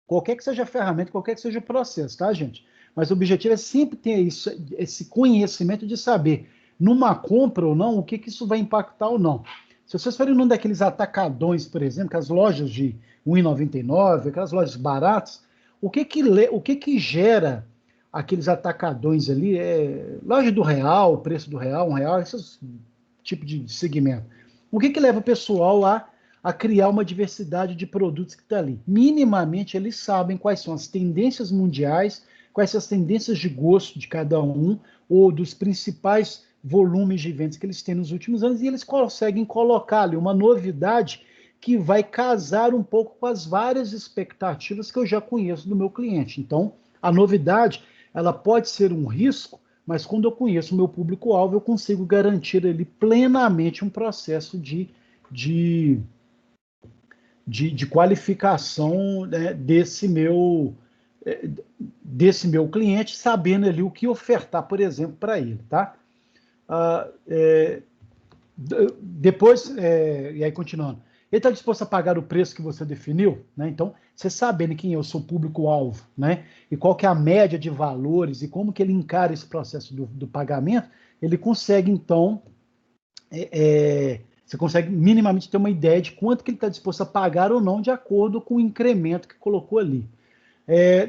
Qualquer que seja a ferramenta, qualquer que seja o processo, tá, gente? Mas o objetivo é sempre ter isso, esse conhecimento de saber, numa compra ou não, o que isso vai impactar ou não. Se vocês forem num daqueles atacadões, por exemplo, aquelas lojas de R$ 1,99, aquelas lojas baratas, o que gera aqueles atacadões ali? Loja do real, preço do real, R$ 1, esse tipo de segmento. O que leva o pessoal a criar uma diversidade de produtos que está ali. Minimamente, eles sabem quais são as tendências mundiais, quais são as tendências de gosto de cada um, ou dos principais volumes de vendas que eles têm nos últimos anos, e eles conseguem colocar ali uma novidade que vai casar um pouco com as várias expectativas que eu já conheço do meu cliente. Então, a novidade, ela pode ser um risco, mas quando eu conheço o meu público-alvo, eu consigo garantir ali plenamente um processo de qualificação, né, desse meu cliente, sabendo ali o que ofertar, por exemplo, para ele, tá? Depois, e aí continuando, ele está disposto a pagar o preço que você definiu, né? Então, você sabendo quem é o seu público-alvo, né? E qual que é a média de valores e como que ele encara esse processo do pagamento, ele consegue, então, você consegue minimamente ter uma ideia de quanto que ele está disposto a pagar ou não, de acordo com o incremento que colocou ali.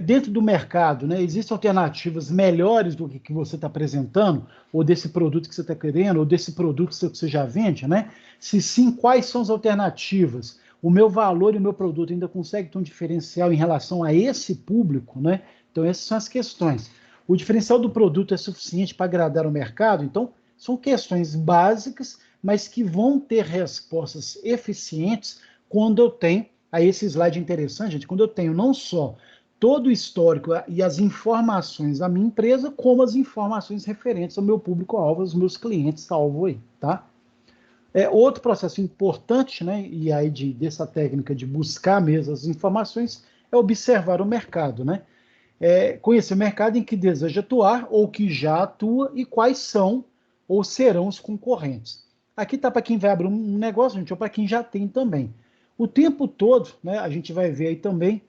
Dentro do mercado, né, existem alternativas melhores do que você está apresentando, ou desse produto que você está querendo, ou desse produto que você já vende, né? Se sim, quais são as alternativas? O meu valor e o meu produto ainda consegue ter um diferencial em relação a esse público, né? Então, essas são as questões. O diferencial do produto é suficiente para agradar o mercado? Então, são questões básicas, mas que vão ter respostas eficientes quando eu tenho, aí esse slide é interessante, gente, quando eu tenho não só todo o histórico e as informações da minha empresa, como as informações referentes ao meu público-alvo, aos meus clientes-alvo aí, tá? Outro processo importante, né, e aí dessa técnica de buscar mesmo as informações, é observar o mercado, né? Conhecer o mercado em que deseja atuar, ou que já atua, e quais são ou serão os concorrentes. Aqui está para quem vai abrir um negócio, gente, ou para quem já tem também. O tempo todo, né, a gente vai ver aí também,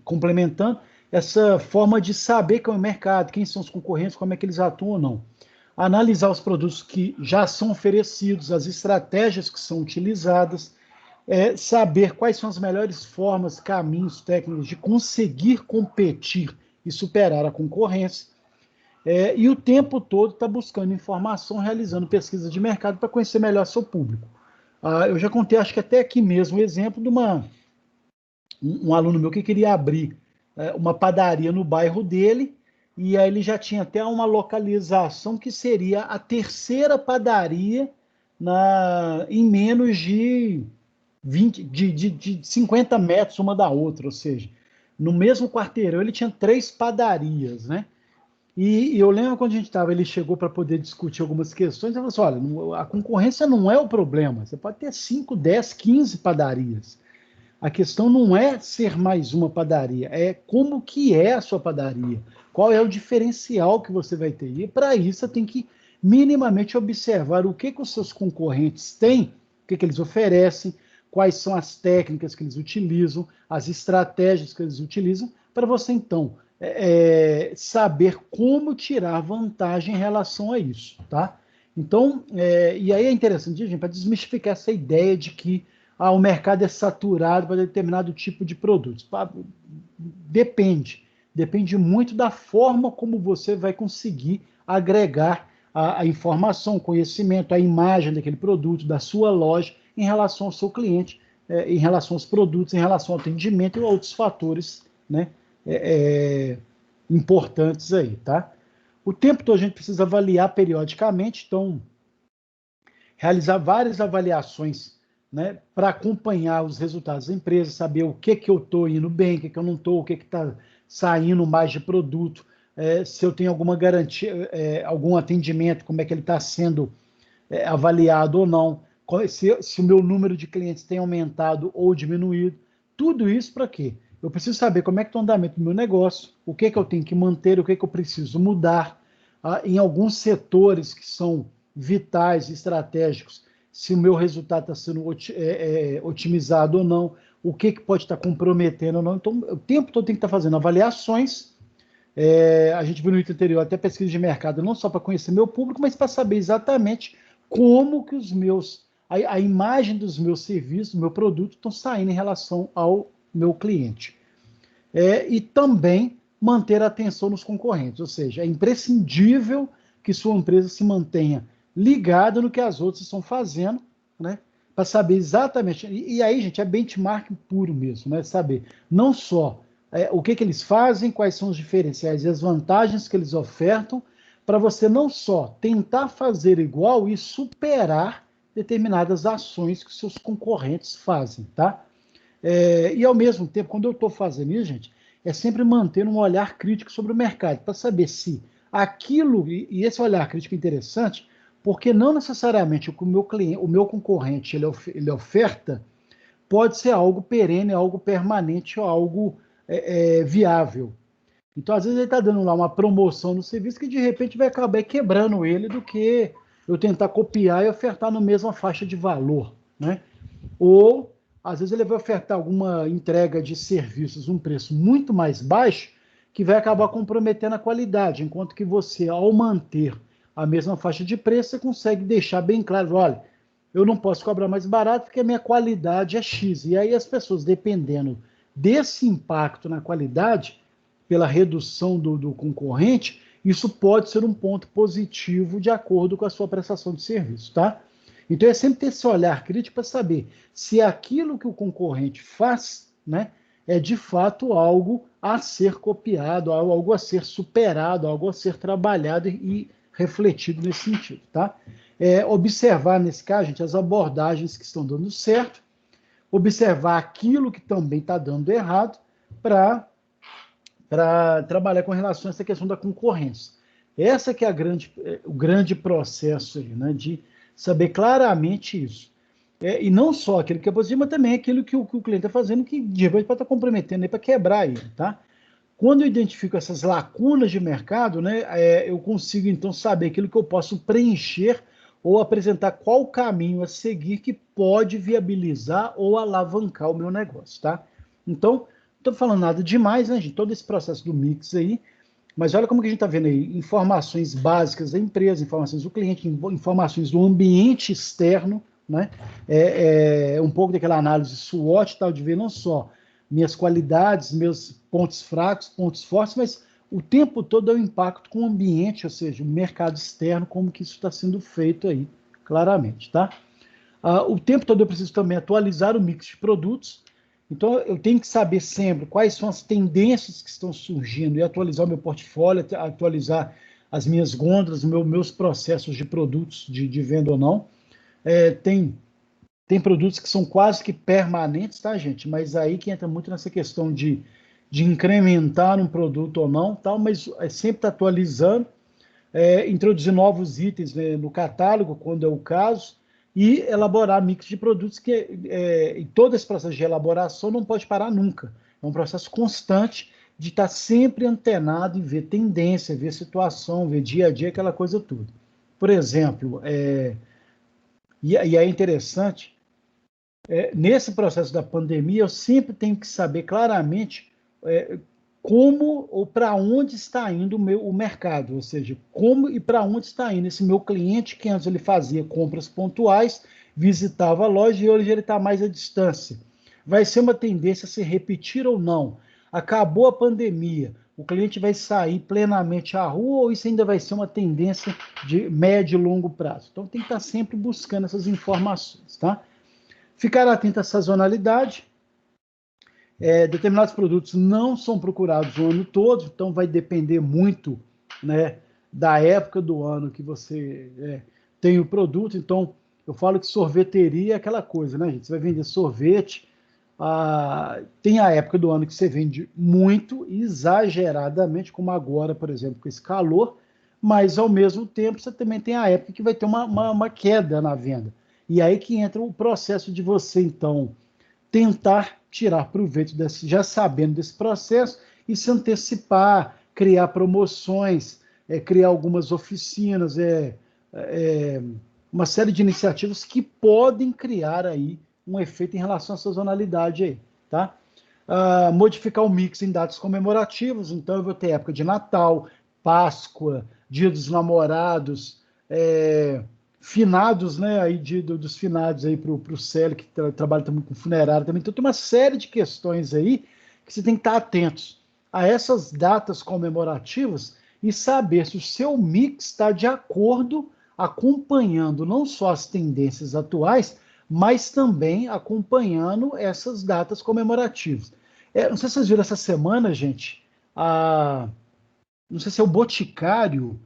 complementando, essa forma de saber qual é o mercado, quem são os concorrentes, como é que eles atuam ou não. Analisar os produtos que já são oferecidos, as estratégias que são utilizadas, saber quais são as melhores formas, caminhos técnicos de conseguir competir e superar a concorrência. E o tempo todo está buscando informação, realizando pesquisa de mercado para conhecer melhor seu público. Eu já contei, acho que até aqui mesmo, o exemplo de um aluno meu que queria abrir uma padaria no bairro dele, e aí ele já tinha até uma localização que seria a terceira padaria em menos de 50 metros uma da outra, ou seja, no mesmo quarteirão ele tinha 3 padarias, né? E eu lembro quando ele chegou para poder discutir algumas questões, ele falou assim, olha, a concorrência não é o problema, você pode ter 5, 10, 15 padarias. A questão não é ser mais uma padaria, é como que é a sua padaria, qual é o diferencial que você vai ter. E para isso você tem que minimamente observar o que os seus concorrentes têm, o que eles oferecem, quais são as técnicas que eles utilizam, as estratégias que eles utilizam, para você então saber como tirar vantagem em relação a isso, tá? Então, e aí é interessante, gente, para desmistificar essa ideia de que o mercado é saturado para determinado tipo de produtos. Depende muito da forma como você vai conseguir agregar a informação, o conhecimento, a imagem daquele produto, da sua loja, em relação ao seu cliente, em relação aos produtos, em relação ao atendimento e outros fatores, né, importantes aí, tá? O tempo todo a gente precisa avaliar periodicamente, então, realizar várias avaliações, né, para acompanhar os resultados da empresa, saber o que eu estou indo bem, o que eu não estou, o que está saindo mais de produto, se eu tenho alguma garantia, algum atendimento, como é que ele está sendo avaliado ou não, se o meu número de clientes tem aumentado ou diminuído. Tudo isso para quê? Eu preciso saber como é que está o andamento do meu negócio, o que eu tenho que manter, o que eu preciso mudar. Em alguns setores que são vitais, estratégicos, se o meu resultado está sendo otimizado ou não, o que pode estar comprometendo ou não. Então, o tempo todo tem que estar fazendo avaliações. A gente viu no item anterior até pesquisa de mercado, não só para conhecer meu público, mas para saber exatamente como que a imagem dos meus serviços, do meu produto, estão saindo em relação ao meu cliente. E também manter a atenção nos concorrentes, ou seja, é imprescindível que sua empresa se mantenha ligada no que as outras estão fazendo, né, para saber exatamente. E aí, gente, é benchmark puro mesmo, né? Saber não só o que eles fazem, quais são os diferenciais e as vantagens que eles ofertam, para você não só tentar fazer igual e superar determinadas ações que seus concorrentes fazem, tá? E ao mesmo tempo, quando eu estou fazendo isso, gente, é sempre manter um olhar crítico sobre o mercado, para saber se aquilo, e esse olhar crítico é interessante, porque não necessariamente o que o meu concorrente ele oferta pode ser algo perene, algo permanente ou algo viável. Então, às vezes, ele está dando lá uma promoção no serviço que, de repente, vai acabar quebrando ele do que eu tentar copiar e ofertar na mesma faixa de valor, né? Ou, às vezes, ele vai ofertar alguma entrega de serviços um preço muito mais baixo que vai acabar comprometendo a qualidade, enquanto que você, ao manter a mesma faixa de preço, você consegue deixar bem claro, olha, eu não posso cobrar mais barato porque a minha qualidade é X. E aí as pessoas, dependendo desse impacto na qualidade, pela redução do concorrente, isso pode ser um ponto positivo de acordo com a sua prestação de serviço, tá? Então é sempre ter esse olhar crítico para saber se aquilo que o concorrente faz, né, é de fato algo a ser copiado, algo a ser superado, algo a ser trabalhado e refletido nesse sentido, tá? Observar, nesse caso, gente, as abordagens que estão dando certo, observar aquilo que também está dando errado para trabalhar com relação a essa questão da concorrência. Essa que é o grande processo aí, né, de saber claramente isso. E não só aquilo que é positivo, mas também aquilo que o cliente está fazendo que de repente pode estar comprometendo para quebrar ele, tá? Quando eu identifico essas lacunas de mercado, né, eu consigo então saber aquilo que eu posso preencher ou apresentar qual caminho a seguir que pode viabilizar ou alavancar o meu negócio, tá? Então, não estou falando nada demais, né, gente? Todo esse processo do mix aí, mas olha como que a gente está vendo aí, informações básicas da empresa, informações do cliente, informações do ambiente externo, né? Um pouco daquela análise SWOT, tal, de ver não só minhas qualidades, meus pontos fracos, pontos fortes, mas o tempo todo é o impacto com o ambiente, ou seja, o mercado externo, como que isso está sendo feito aí, claramente, tá? O tempo todo eu preciso também atualizar o mix de produtos, então eu tenho que saber sempre quais são as tendências que estão surgindo e atualizar o meu portfólio, atualizar as minhas gôndolas, meus processos de produtos de venda ou não. Tem produtos que são quase que permanentes, tá, gente? Mas aí que entra muito nessa questão de incrementar um produto ou não, tal, mas sempre está atualizando, introduzir novos itens, né, no catálogo, quando é o caso, e elaborar mix de produtos e todo esse processo de elaboração não pode parar nunca. É um processo constante de estar sempre antenado e ver tendência, ver situação, ver dia a dia, aquela coisa toda. Por exemplo, e é interessante, nesse processo da pandemia, eu sempre tenho que saber claramente como ou para onde está indo o mercado, ou seja, como e para onde está indo esse meu cliente, que antes ele fazia compras pontuais, visitava a loja e hoje ele está mais à distância. Vai ser uma tendência a se repetir ou não? Acabou a pandemia, o cliente vai sair plenamente à rua ou isso ainda vai ser uma tendência de médio e longo prazo? Então tem que estar sempre buscando essas informações, tá? Ficar atento à sazonalidade. Determinados produtos não são procurados o ano todo, então vai depender muito, né, da época do ano que você tem o produto. Então, eu falo que sorveteria é aquela coisa, né, gente? Você vai vender sorvete, tem a época do ano que você vende muito, exageradamente, como agora, por exemplo, com esse calor, mas, ao mesmo tempo, você também tem a época que vai ter uma queda na venda. E aí que entra o processo de você, então, tentar tirar proveito já sabendo desse processo e se antecipar, criar promoções, criar algumas oficinas, uma série de iniciativas que podem criar aí um efeito em relação à sazonalidade aí, tá? Modificar o mix em datas comemorativas, então eu vou ter época de Natal, Páscoa, Dia dos Namorados, finados, né, aí dos finados aí para o Célio, que trabalha também com funerária também. Então tem uma série de questões aí que você tem que estar atentos a essas datas comemorativas e saber se o seu mix está de acordo, acompanhando não só as tendências atuais, mas também acompanhando essas datas comemorativas. Não sei se vocês viram essa semana, gente, não sei se é o Boticário,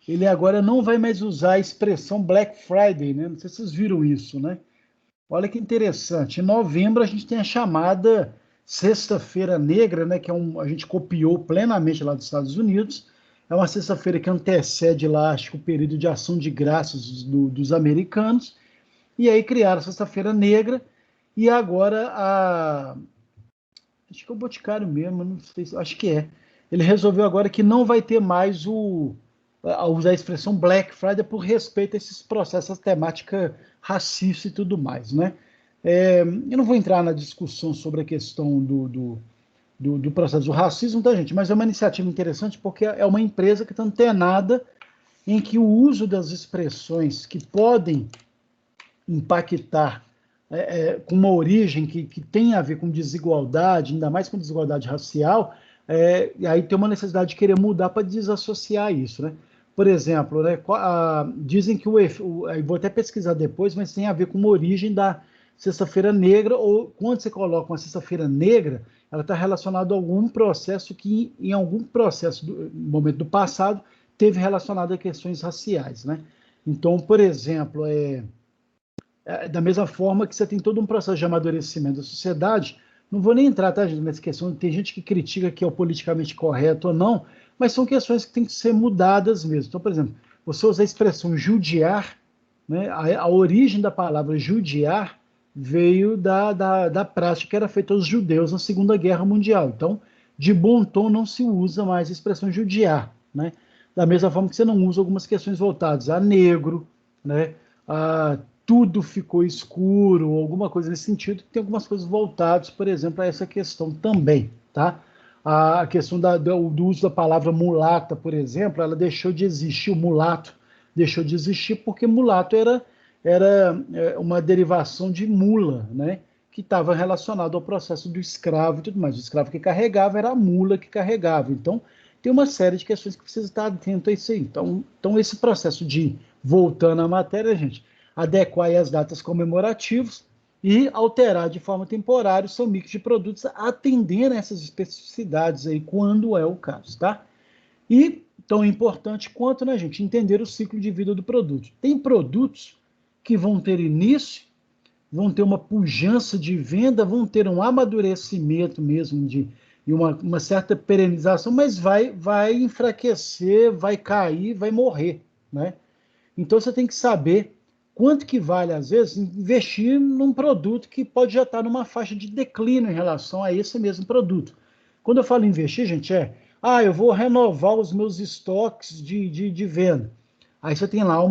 ele agora não vai mais usar a expressão Black Friday, né? Não sei se vocês viram isso, né? Olha que interessante. Em novembro a gente tem a chamada Sexta-feira Negra, né? Que a gente copiou plenamente lá dos Estados Unidos. É uma sexta-feira que antecede lá, acho que o período de ação de graças dos americanos. E aí criaram a Sexta-feira Negra. E agora acho que é o Boticário mesmo, não sei, acho que é. Ele resolveu agora que não vai ter mais a usar a expressão Black Friday por respeito a esses processos, essa temática racista e tudo mais, né? Eu não vou entrar na discussão sobre a questão do processo do racismo, tá, gente? Mas é uma iniciativa interessante porque é uma empresa que está antenada em que o uso das expressões que podem impactar com uma origem que tem a ver com desigualdade, ainda mais com desigualdade racial, e aí tem uma necessidade de querer mudar para desassociar isso, né? Por exemplo, né, dizem que eu vou até pesquisar depois, mas tem a ver com uma origem da Sexta-feira Negra, ou quando você coloca uma Sexta-feira Negra, ela está relacionada a algum processo que, em algum processo, momento do passado, teve relacionado a questões raciais, né? Então, por exemplo, da mesma forma que você tem todo um processo de amadurecimento da sociedade, não vou nem entrar, tá, gente, nessa questão, tem gente que critica que é o politicamente correto ou não, mas são questões que têm que ser mudadas mesmo. Então, por exemplo, você usa a expressão judiar, né, a origem da palavra judiar veio da prática que era feita aos judeus na Segunda Guerra Mundial. Então, de bom tom não se usa mais a expressão judiar, né? Da mesma forma que você não usa algumas questões voltadas a negro, né, tudo ficou escuro, alguma coisa nesse sentido, tem algumas coisas voltadas, por exemplo, a essa questão também, tá? A questão do uso da palavra mulata, por exemplo, ela deixou de existir, o mulato deixou de existir porque mulato era uma derivação de mula, né? Que estava relacionado ao processo do escravo e tudo mais. O escravo que carregava era a mula que carregava. Então, tem uma série de questões que precisa estar atento a isso aí. Então esse processo de, voltando à matéria, gente, adequar as datas comemorativas e alterar de forma temporária o seu mix de produtos, atendendo a essas especificidades aí, quando é o caso, tá? E tão importante quanto, né, gente, entender o ciclo de vida do produto. Tem produtos que vão ter início, vão ter uma pujança de venda, vão ter um amadurecimento mesmo e uma certa perenização, mas vai enfraquecer, vai cair, vai morrer, né? Então você tem que saber quanto que vale, às vezes, investir num produto que pode já estar numa faixa de declínio em relação a esse mesmo produto. Quando eu falo investir, gente, eu vou renovar os meus estoques de venda. Aí você tem lá um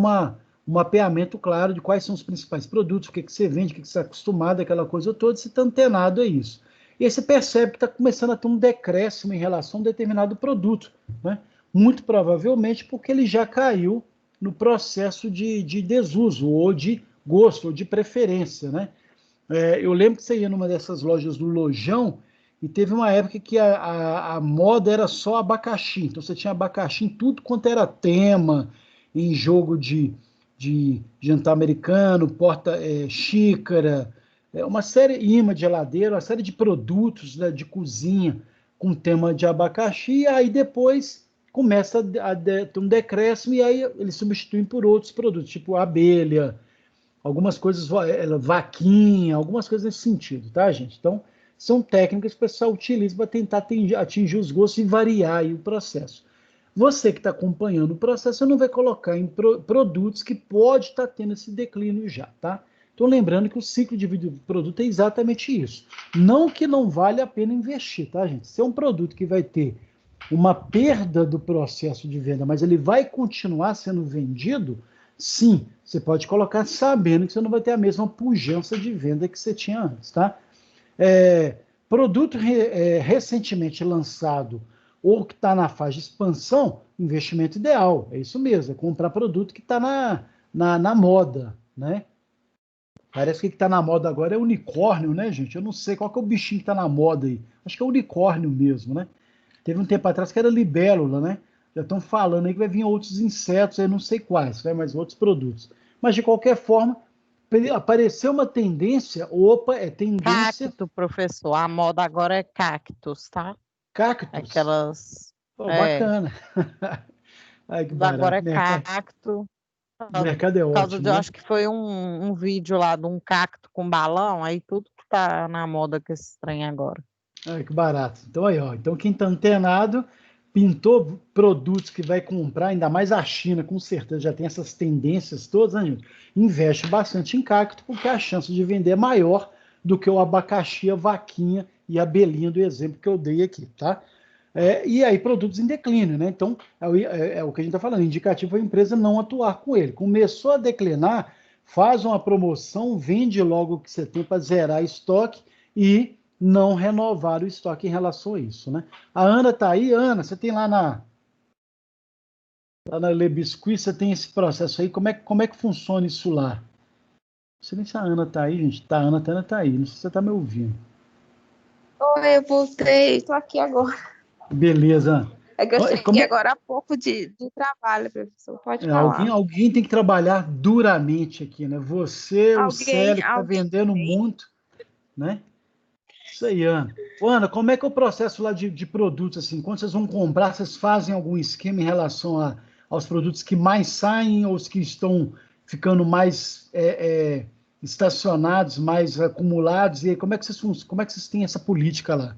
mapeamento claro de quais são os principais produtos, o que você vende, o que você está acostumado, aquela coisa toda, você está antenado a isso. E aí você percebe que está começando a ter um decréscimo em relação a um determinado produto, né? Muito provavelmente porque ele já caiu no processo de desuso, ou de gosto, ou de preferência, né? Eu lembro que você ia numa dessas lojas do Lojão e teve uma época que a moda era só abacaxi. Então você tinha abacaxi em tudo quanto era tema, em jogo de jantar americano, xícara, uma série, imã de geladeira, uma série de produtos, né, de cozinha com tema de abacaxi, e aí depois começa a ter um decréscimo e aí eles substituem por outros produtos, tipo abelha, algumas coisas, vaquinha, algumas coisas nesse sentido, tá, gente? Então, são técnicas que o pessoal utiliza para tentar atingir os gostos e variar aí o processo. Você que está acompanhando o processo, você não vai colocar em produtos que pode estar tendo esse declínio já, tá? Então, lembrando que o ciclo de vida do produto é exatamente isso. Não que não vale a pena investir, tá, gente? Se é um produto que vai ter uma perda do processo de venda, mas ele vai continuar sendo vendido, sim, você pode colocar sabendo que você não vai ter a mesma pujança de venda que você tinha antes, tá? Produto recentemente lançado ou que está na fase de expansão, investimento ideal, é isso mesmo, é comprar produto que está na moda, né? Parece que o que está na moda agora é unicórnio, né, gente? Eu não sei qual que é o bichinho que está na moda aí. Acho que é unicórnio mesmo, né? Teve um tempo atrás que era libélula, né? Já estão falando aí que vai vir outros insetos, eu não sei quais, né? Mas outros produtos. Mas, de qualquer forma, apareceu uma tendência, opa, é tendência. Cacto, professor. A moda agora é cactos, tá? Cactus. Aquelas. Pô, bacana. Ai, que Agora barato. é cacto. O mercado é Por causa ótimo, de, eu né? acho que foi um vídeo lá de um cacto com balão, aí tudo que tá na moda com esse trem agora. Ai, que barato. Então aí, ó. Então quem tá antenado, pintou produtos que vai comprar, ainda mais a China, com certeza já tem essas tendências todas, né, gente? Investe bastante em cacto, porque a chance de vender é maior do que o abacaxi, a vaquinha e a abelhinha do exemplo que eu dei aqui, tá? E aí, produtos em declínio, né? Então, é o que a gente está falando, indicativo para a empresa não atuar com ele. Começou a declinar, faz uma promoção, vende logo o que você tem para zerar estoque e não renovar o estoque em relação a isso, né? A Ana está aí. Ana, você tem lá na Le Biscuit, você tem esse processo aí, como é que funciona isso lá? Não sei nem se a Ana está aí, gente. A Ana está aí, não sei se você está me ouvindo. Oi, eu voltei, tô aqui agora. Beleza, Ana. É que eu Ó, cheguei agora há pouco do trabalho, professor. Pode falar. Alguém tem que trabalhar duramente aqui, né? Você, o Alguém, Célio, que está vendendo muito, né? Isso aí, Ana. Ô, Ana, como é que é o processo lá de produtos, assim? Quando vocês vão comprar, vocês fazem algum esquema em relação aos produtos que mais saem ou os que estão ficando mais estacionados, mais acumulados? E aí, como é que vocês têm essa política lá?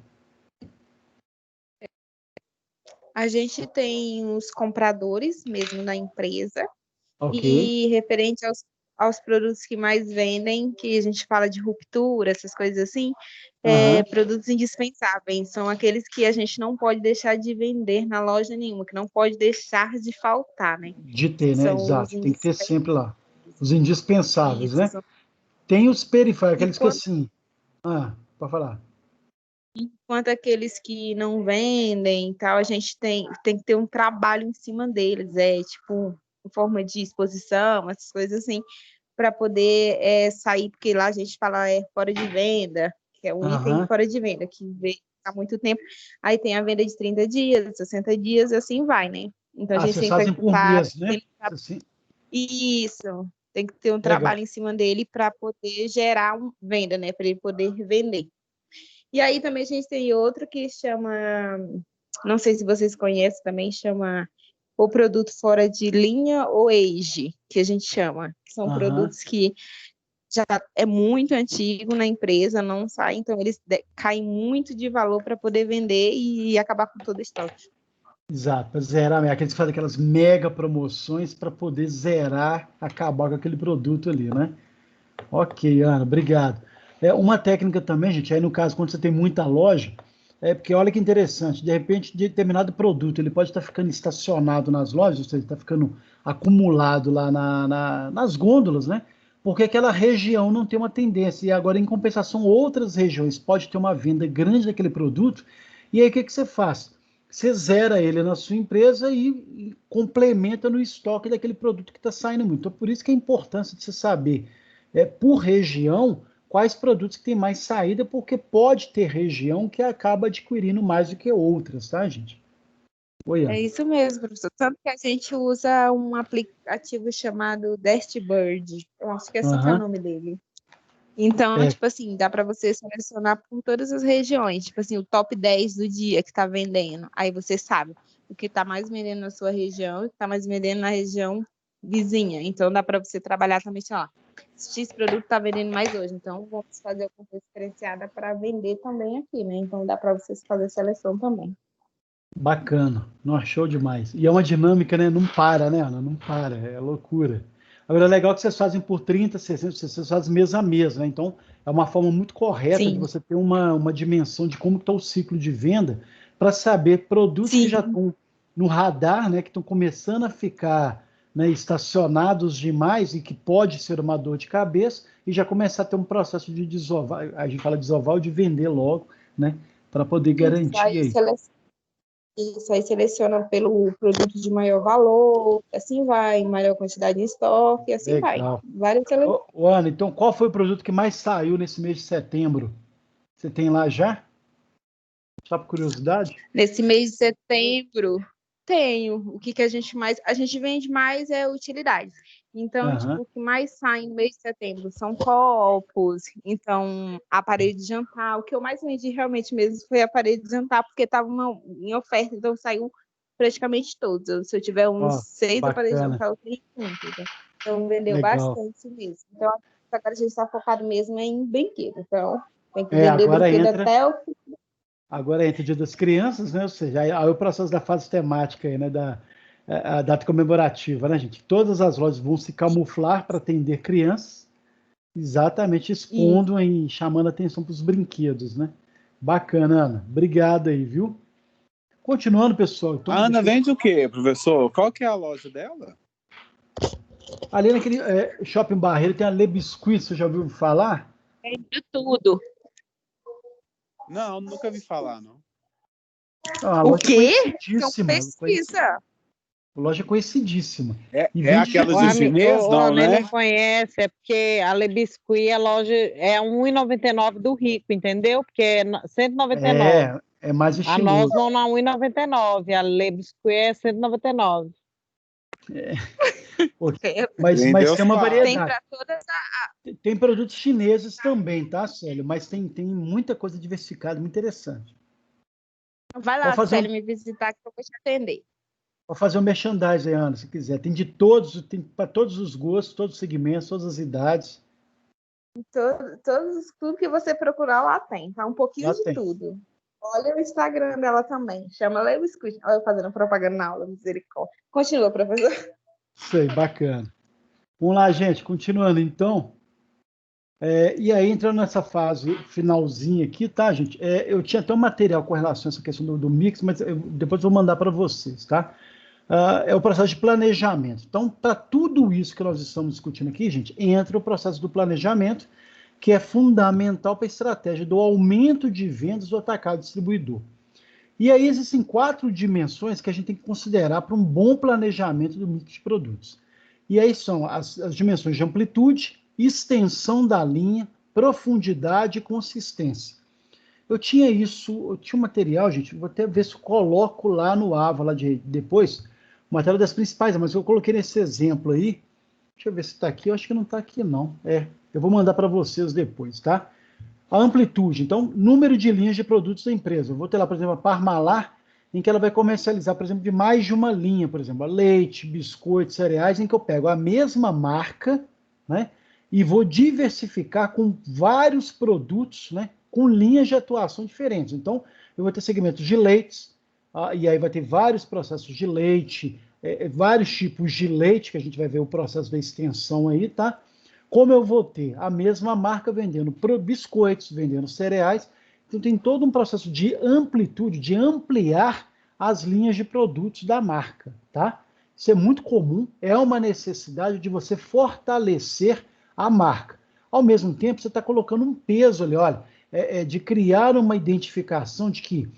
a gente tem os compradores mesmo na empresa Ok. e referente aos produtos que mais vendem, que a gente fala de ruptura, essas coisas assim, Aham. produtos indispensáveis, são aqueles que a gente não pode deixar de vender na loja nenhuma, que não pode deixar de faltar, né? De ter, né? São os Exato. Tem que ter indispensáveis. sempre lá. Os indispensáveis, Isso, né? Tem os periféricos, aqueles que enquanto, assim. Pode falar. enquanto aqueles que não vendem e tal, a gente tem que ter um trabalho em cima deles, tipo, em forma de exposição, essas coisas assim, para poder sair, porque lá a gente fala fora de venda, que é um item Aham. fora de venda, que vem há muito tempo, aí tem a venda de 30 dias, 60 dias, e assim vai, né? Então a gente Vocês tem que fazem por estar mês, né? Assim, isso, tem que ter um legal. trabalho em cima dele para poder gerar venda, né? Para ele poder vender. E aí também a gente tem outro que chama, não sei se vocês conhecem também, chama o produto fora de linha ou age, que a gente chama. Que são Aham. produtos que já é muito antigo na empresa, não sai, então eles caem muito de valor para poder vender e acabar com todo o estoque. Exato, para zerar, aqueles que fazem aquelas mega promoções para poder zerar, acabar com aquele produto ali, né? Ok, Ana, obrigado. Uma técnica também, gente, aí no caso, quando você tem muita loja, porque olha que interessante, de repente, determinado produto, ele pode estar ficando estacionado nas lojas, ou seja, está ficando acumulado lá nas gôndolas, né? Porque aquela região não tem uma tendência, e agora, em compensação, outras regiões pode ter uma venda grande daquele produto, e aí o que que você faz? Você zera ele na sua empresa e complementa no estoque daquele produto que está saindo muito. Então, por isso que a importância de você saber por região, quais produtos que tem mais saída, porque pode ter região que acaba adquirindo mais do que outras, tá, gente? Oi, É Ana. isso mesmo, professor. Tanto que a gente usa um aplicativo chamado Dashboard. Eu acho que é assim que é o Aham. nome dele. Então, tipo assim, dá para você selecionar por todas as regiões, tipo assim, o top 10 do dia que está vendendo. Aí você sabe o que está mais vendendo na sua região e o que está mais vendendo na região vizinha. Então, dá para você trabalhar também assim, ó, X produto está vendendo mais hoje, então vamos fazer alguma coisa diferenciada para vender também aqui, né? Então, dá para você fazer seleção também. Bacana. Nossa, show demais. E é uma dinâmica, né? Não para, né, Ana? Não para, é loucura. Agora, é legal que vocês fazem por 30, 60, vocês fazem mês a mês, né? Então, é uma forma muito correta de Sim, você ter uma dimensão de como está o ciclo de venda para saber produtos que já sim. estão no radar, né? Que estão começando a ficar, né, estacionados demais e que pode ser uma dor de cabeça e já começar a ter um processo de desovar, a gente fala desovar ou de vender logo, né? Para poder Isso garantir aí, aí. isso aí seleciona pelo produto de maior valor, assim vai, maior quantidade em estoque, assim vai. Legal. Várias seleções. Ana, então qual foi o produto que mais saiu nesse mês de setembro? Você tem lá já? Só por curiosidade? Nesse mês de setembro, tenho. O que a gente mais. A gente vende mais utilidades. Então, tipo, o que mais sai no mês de setembro são copos, então, aparelho de jantar. O que eu mais vendi realmente mesmo foi aparelho de jantar, porque estava em oferta, então saiu praticamente todos. Se eu tiver uns 6 aparelhos de jantar, eu tenho 5. Tá? Então, vendeu bastante mesmo. Então, agora a gente está focado mesmo em brinquedo. Então, tem que vender brinquedo até o fim. Agora entra o Dia das Crianças, né? Ou seja, aí o processo da fase temática aí, né? A data comemorativa, né, gente? Todas as lojas vão se camuflar para atender crianças, exatamente expondo e chamando atenção para os brinquedos, né? Bacana, Ana. Obrigado aí, viu? Continuando, pessoal. A Ana vende o quê, professor? Qual que é a loja dela? Ali naquele Shopping Barreiro tem a Le Biscuit, você já ouviu falar? Vende tudo. Não, nunca vi falar, não. O quê? Então pesquisa. Loja conhecidíssima. É aquela de chinês, não, né? Não conhece, é porque a Le Biscuit, a loja é R$1,99 do rico, entendeu? Porque é R$199. É mais estiloso. A nós não na R$1,99, a Le Biscuit é R$199. Mas tem uma variedade. Tem para todas Tem produtos chineses também, tá, Célio? Mas tem muita coisa diversificada, muito interessante. Vai lá, Célio, me visitar que eu vou te atender. Vou fazer um merchandising, Ana, se quiser. Tem de todos, tem para todos os gostos, todos os segmentos, todas as idades. Tudo que você procurar lá tem, tá? Um pouquinho de tudo. Olha o Instagram dela também. Chama ela Biscuit. Olha eu fazendo propaganda na aula, misericórdia. Continua, professor. Sei, bacana. Vamos lá, gente, continuando então. E aí, entrando nessa fase finalzinha aqui, tá, gente? Eu tinha até um material com relação a essa questão do mix, mas depois eu vou mandar para vocês, tá? É o processo de planejamento. Então, para tudo isso que nós estamos discutindo aqui, gente, entra o processo do planejamento, que é fundamental para a estratégia do aumento de vendas do atacado distribuidor. E aí existem 4 dimensões que a gente tem que considerar para um bom planejamento do mix de produtos. E aí são as dimensões de amplitude, extensão da linha, profundidade e consistência. Eu tinha um material, gente, vou até ver se eu coloco lá no AVA, lá depois, o material das principais, mas eu coloquei nesse exemplo aí. Deixa eu ver se está aqui, eu acho que não está aqui não. Eu vou mandar para vocês depois, tá? A amplitude, então, número de linhas de produtos da empresa. Eu vou ter lá, por exemplo, a Parmalat, em que ela vai comercializar, por exemplo, de mais de uma linha, por exemplo, leite, biscoitos, cereais, em que eu pego a mesma marca, né, e vou diversificar com vários produtos, né, com linhas de atuação diferentes. Então, eu vou ter segmentos de leites, e aí vai ter vários processos de leite, vários tipos de leite, que a gente vai ver o processo da extensão aí, tá? Como eu vou ter a mesma marca vendendo biscoitos, vendendo cereais, então tem todo um processo de amplitude, de ampliar as linhas de produtos da marca, tá? Isso é muito comum, é uma necessidade de você fortalecer a marca. Ao mesmo tempo, você está colocando um peso ali, olha, de criar uma identificação de que,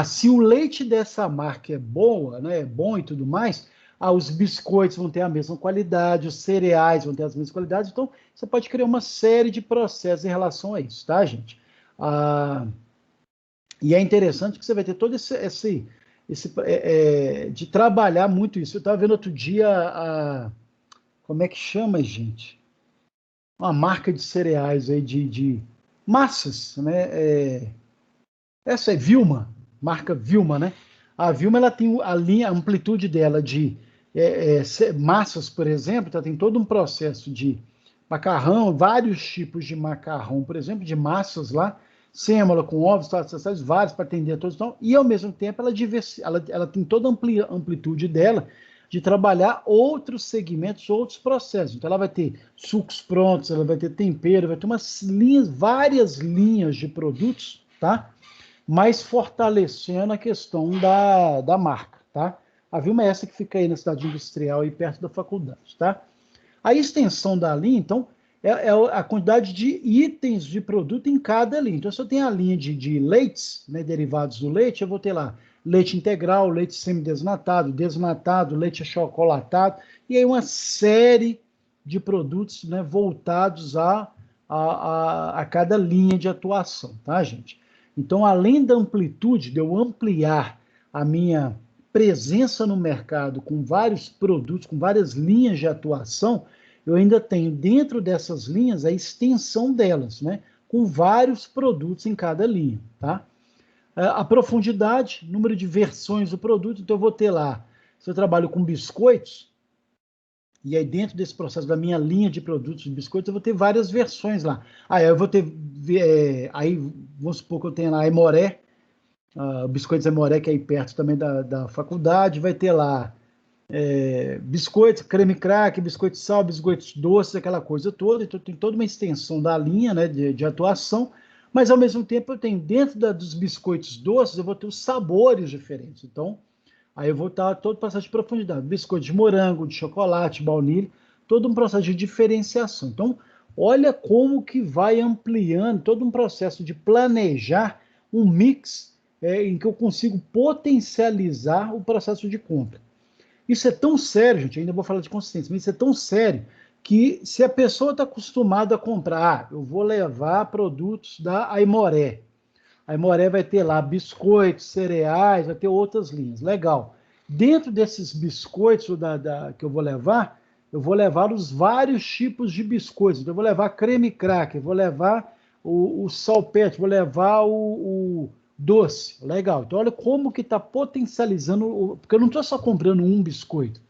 se o leite dessa marca é boa, né, é bom e tudo mais, os biscoitos vão ter a mesma qualidade, os cereais vão ter as mesmas qualidades, então você pode criar uma série de processos em relação a isso, tá, gente? E é interessante que você vai ter todo esse de trabalhar muito isso. Eu estava vendo outro dia como é que chama, gente? Uma marca de cereais aí, de massas, né? Essa é Vilma, marca Vilma, né? A Vilma, ela tem a amplitude dela de massas, por exemplo, ela tem todo um processo de macarrão, vários tipos de macarrão, por exemplo, de massas lá, sêmola com ovos, vários para atender a todos, então, e ao mesmo tempo ela tem toda a amplitude dela de trabalhar outros segmentos, outros processos. Então ela vai ter sucos prontos, ela vai ter tempero, vai ter várias linhas de produtos, tá? Mas fortalecendo a questão da marca, tá? A Vilma é essa que fica aí na cidade industrial, aí perto da faculdade, tá? A extensão da linha, então, é a quantidade de itens de produto em cada linha. Então, se eu tenho a linha de leites, né, derivados do leite, eu vou ter lá leite integral, leite semidesnatado, desnatado, leite achocolatado, e aí uma série de produtos, né, voltados a cada linha de atuação, tá, gente? Então, além da amplitude, de eu ampliar a minha presença no mercado com vários produtos, com várias linhas de atuação, eu ainda tenho dentro dessas linhas a extensão delas, né? Com vários produtos em cada linha, tá? A profundidade, número de versões do produto, então eu vou ter lá, se eu trabalho com biscoitos, e aí dentro desse processo da minha linha de produtos de biscoitos, eu vou ter várias versões lá. Aí eu vou ter, aí vamos supor que eu tenha lá a Aimoré, biscoitos Aimoré, que é aí perto também da faculdade, vai ter lá biscoitos, creme crack, biscoito sal, biscoitos doces, aquela coisa toda. Então tem toda uma extensão da linha, né, de atuação, mas ao mesmo tempo eu tenho dentro dos biscoitos doces, eu vou ter os sabores diferentes. Então, aí eu vou estar todo o processo de profundidade, biscoito de morango, de chocolate, baunilha, todo um processo de diferenciação. Então, olha como que vai ampliando todo um processo de planejar um mix em que eu consigo potencializar o processo de compra. Isso é tão sério, gente, ainda vou falar de consistência, mas isso é tão sério que se a pessoa está acostumada a comprar, eu vou levar produtos da Aimoré. A Aimoré vai ter lá biscoitos, cereais, vai ter outras linhas. Legal. Dentro desses biscoitos que eu vou levar os vários tipos de biscoitos. Então, eu vou levar creme cracker, vou levar o salpete, vou levar o doce. Legal. Então, olha como que está potencializando, porque eu não estou só comprando um biscoito.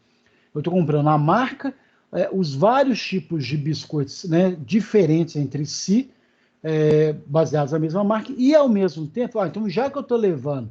Eu estou comprando a marca, os vários tipos de biscoitos, né, diferentes entre si, baseados na mesma marca, e ao mesmo tempo, então já que eu estou levando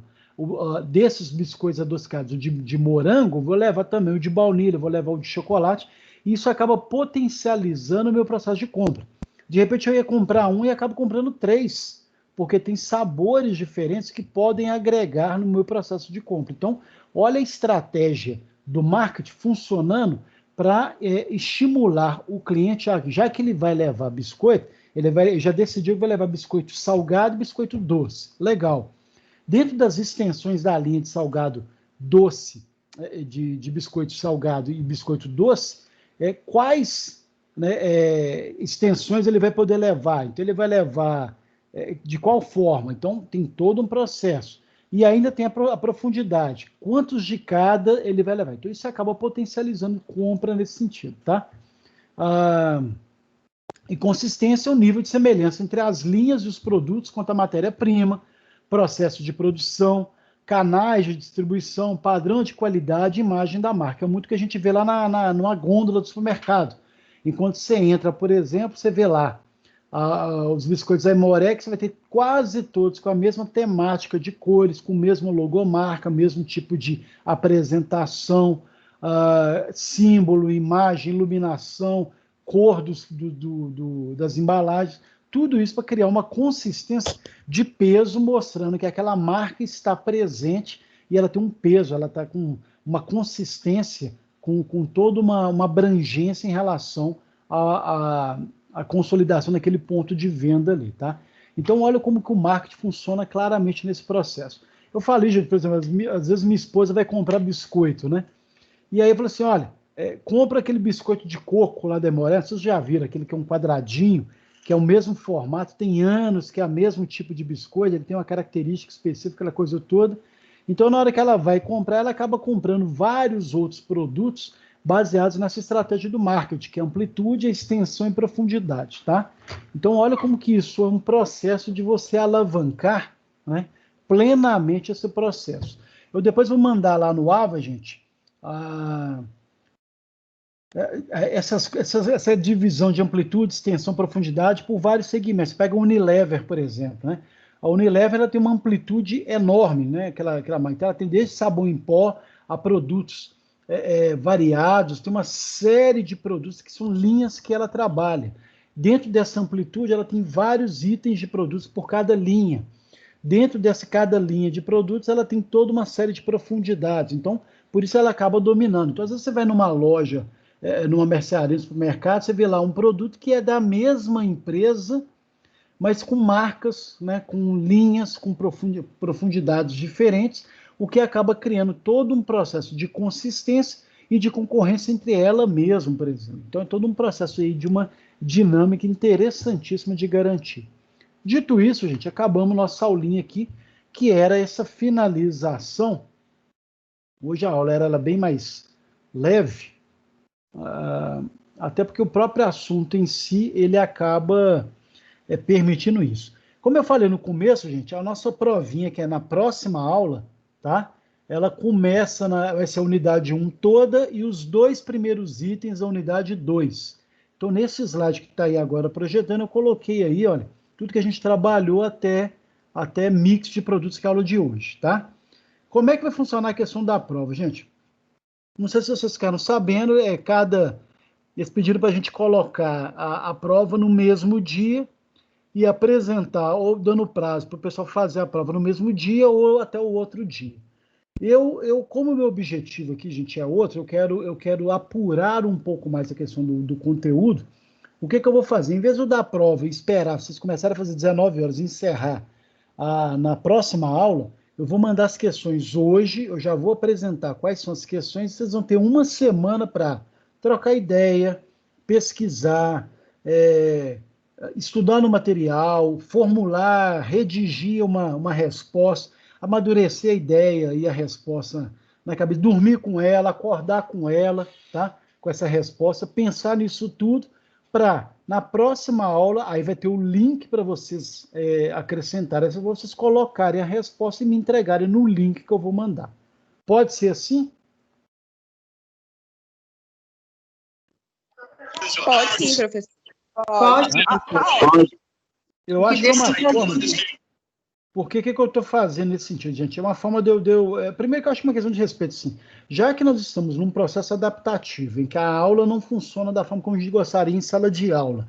desses biscoitos adocicados de morango, vou levar também o de baunilha, vou levar o de chocolate, e isso acaba potencializando o meu processo de compra. De repente eu ia comprar um e acabo comprando 3, porque tem sabores diferentes que podem agregar no meu processo de compra. Então, olha a estratégia do marketing funcionando para estimular o cliente, já que ele vai levar biscoito, ele já decidiu que vai levar biscoito salgado e biscoito doce. Legal. Dentro das extensões da linha de salgado doce, de biscoito salgado e biscoito doce, quais, né, extensões ele vai poder levar? Então, ele vai levar de qual forma? Então, tem todo um processo. E ainda tem a profundidade. Quantos de cada ele vai levar? Então, isso acaba potencializando compra nesse sentido, tá? E consistência é o nível de semelhança entre as linhas e os produtos quanto à matéria-prima, processo de produção, canais de distribuição, padrão de qualidade e imagem da marca. É muito que a gente vê lá numa gôndola do supermercado. Enquanto você entra, por exemplo, você vê lá os biscoitos Aimoré, que você vai ter quase todos com a mesma temática de cores, com o mesmo logomarca, mesmo tipo de apresentação, símbolo, imagem, iluminação, cor das embalagens, tudo isso para criar uma consistência de peso, mostrando que aquela marca está presente e ela tem um peso, ela está com uma consistência, com toda uma abrangência em relação à consolidação daquele ponto de venda ali, tá? Então, olha como que o marketing funciona claramente nesse processo. Eu falei, gente, por exemplo, às vezes minha esposa vai comprar biscoito, né? E aí eu falei assim, olha, compra aquele biscoito de coco lá da Aimoré, vocês já viram, aquele que é um quadradinho, que é o mesmo formato, tem anos que é o mesmo tipo de biscoito, ele tem uma característica específica, aquela coisa toda. Então, na hora que ela vai comprar, ela acaba comprando vários outros produtos baseados nessa estratégia do marketing, que é amplitude, extensão e profundidade, tá? Então, olha como que isso é um processo de você alavancar, né, plenamente esse processo. Eu depois vou mandar lá no AVA, gente, essa divisão de amplitude, extensão, profundidade por vários segmentos. Você pega a Unilever, por exemplo, né? A Unilever ela tem uma amplitude enorme, né? Aquela marca. Ela tem desde sabão em pó a produtos variados, tem uma série de produtos que são linhas que ela trabalha. Dentro dessa amplitude, ela tem vários itens de produtos por cada linha. Dentro dessa cada linha de produtos, ela tem toda uma série de profundidades. Então, por isso ela acaba dominando. Então, às vezes você vai numa loja, numa mercearia, no supermercado, você vê lá um produto que é da mesma empresa, mas com marcas, né, com linhas, com profundidades diferentes, o que acaba criando todo um processo de consistência e de concorrência entre ela mesma, por exemplo. Então, é todo um processo aí de uma dinâmica interessantíssima de garantir. Dito isso, gente, acabamos nossa aulinha aqui, que era essa finalização. Hoje a aula era bem mais leve, até porque o próprio assunto em si, ele acaba permitindo isso. Como eu falei no começo, gente, a nossa provinha, que é na próxima aula, tá? Ela começa, vai ser a unidade 1 toda e os 2 primeiros itens da unidade 2. Então, nesse slide que está aí agora projetando, eu coloquei aí, olha, tudo que a gente trabalhou até mix de produtos que é a aula de hoje, tá? Como é que vai funcionar a questão da prova, gente? Não sei se vocês ficaram sabendo, eles pediram para a gente colocar a prova no mesmo dia e apresentar, ou dando prazo para o pessoal fazer a prova no mesmo dia ou até o outro dia. Como o meu objetivo aqui, gente, é outro, eu quero apurar um pouco mais a questão do conteúdo. O que eu vou fazer? Em vez de eu dar a prova e esperar vocês começarem a fazer 19 horas e encerrar na próxima aula, eu vou mandar as questões hoje, eu já vou apresentar quais são as questões, vocês vão ter uma semana para trocar ideia, pesquisar, estudar no material, formular, redigir uma resposta, amadurecer a ideia e a resposta na cabeça, dormir com ela, acordar com ela, tá? Com essa resposta, pensar nisso tudo, para, na próxima aula, aí vai ter o link para vocês acrescentarem, vocês colocarem a resposta e me entregarem no link que eu vou mandar. Pode ser assim? Pode sim, professor. Pode. Eu acho que é uma forma... Por que eu estou fazendo nesse sentido, gente? É uma forma primeiro que eu acho uma questão de respeito, sim. Já que nós estamos num processo adaptativo, em que a aula não funciona da forma como a gente gostaria em sala de aula,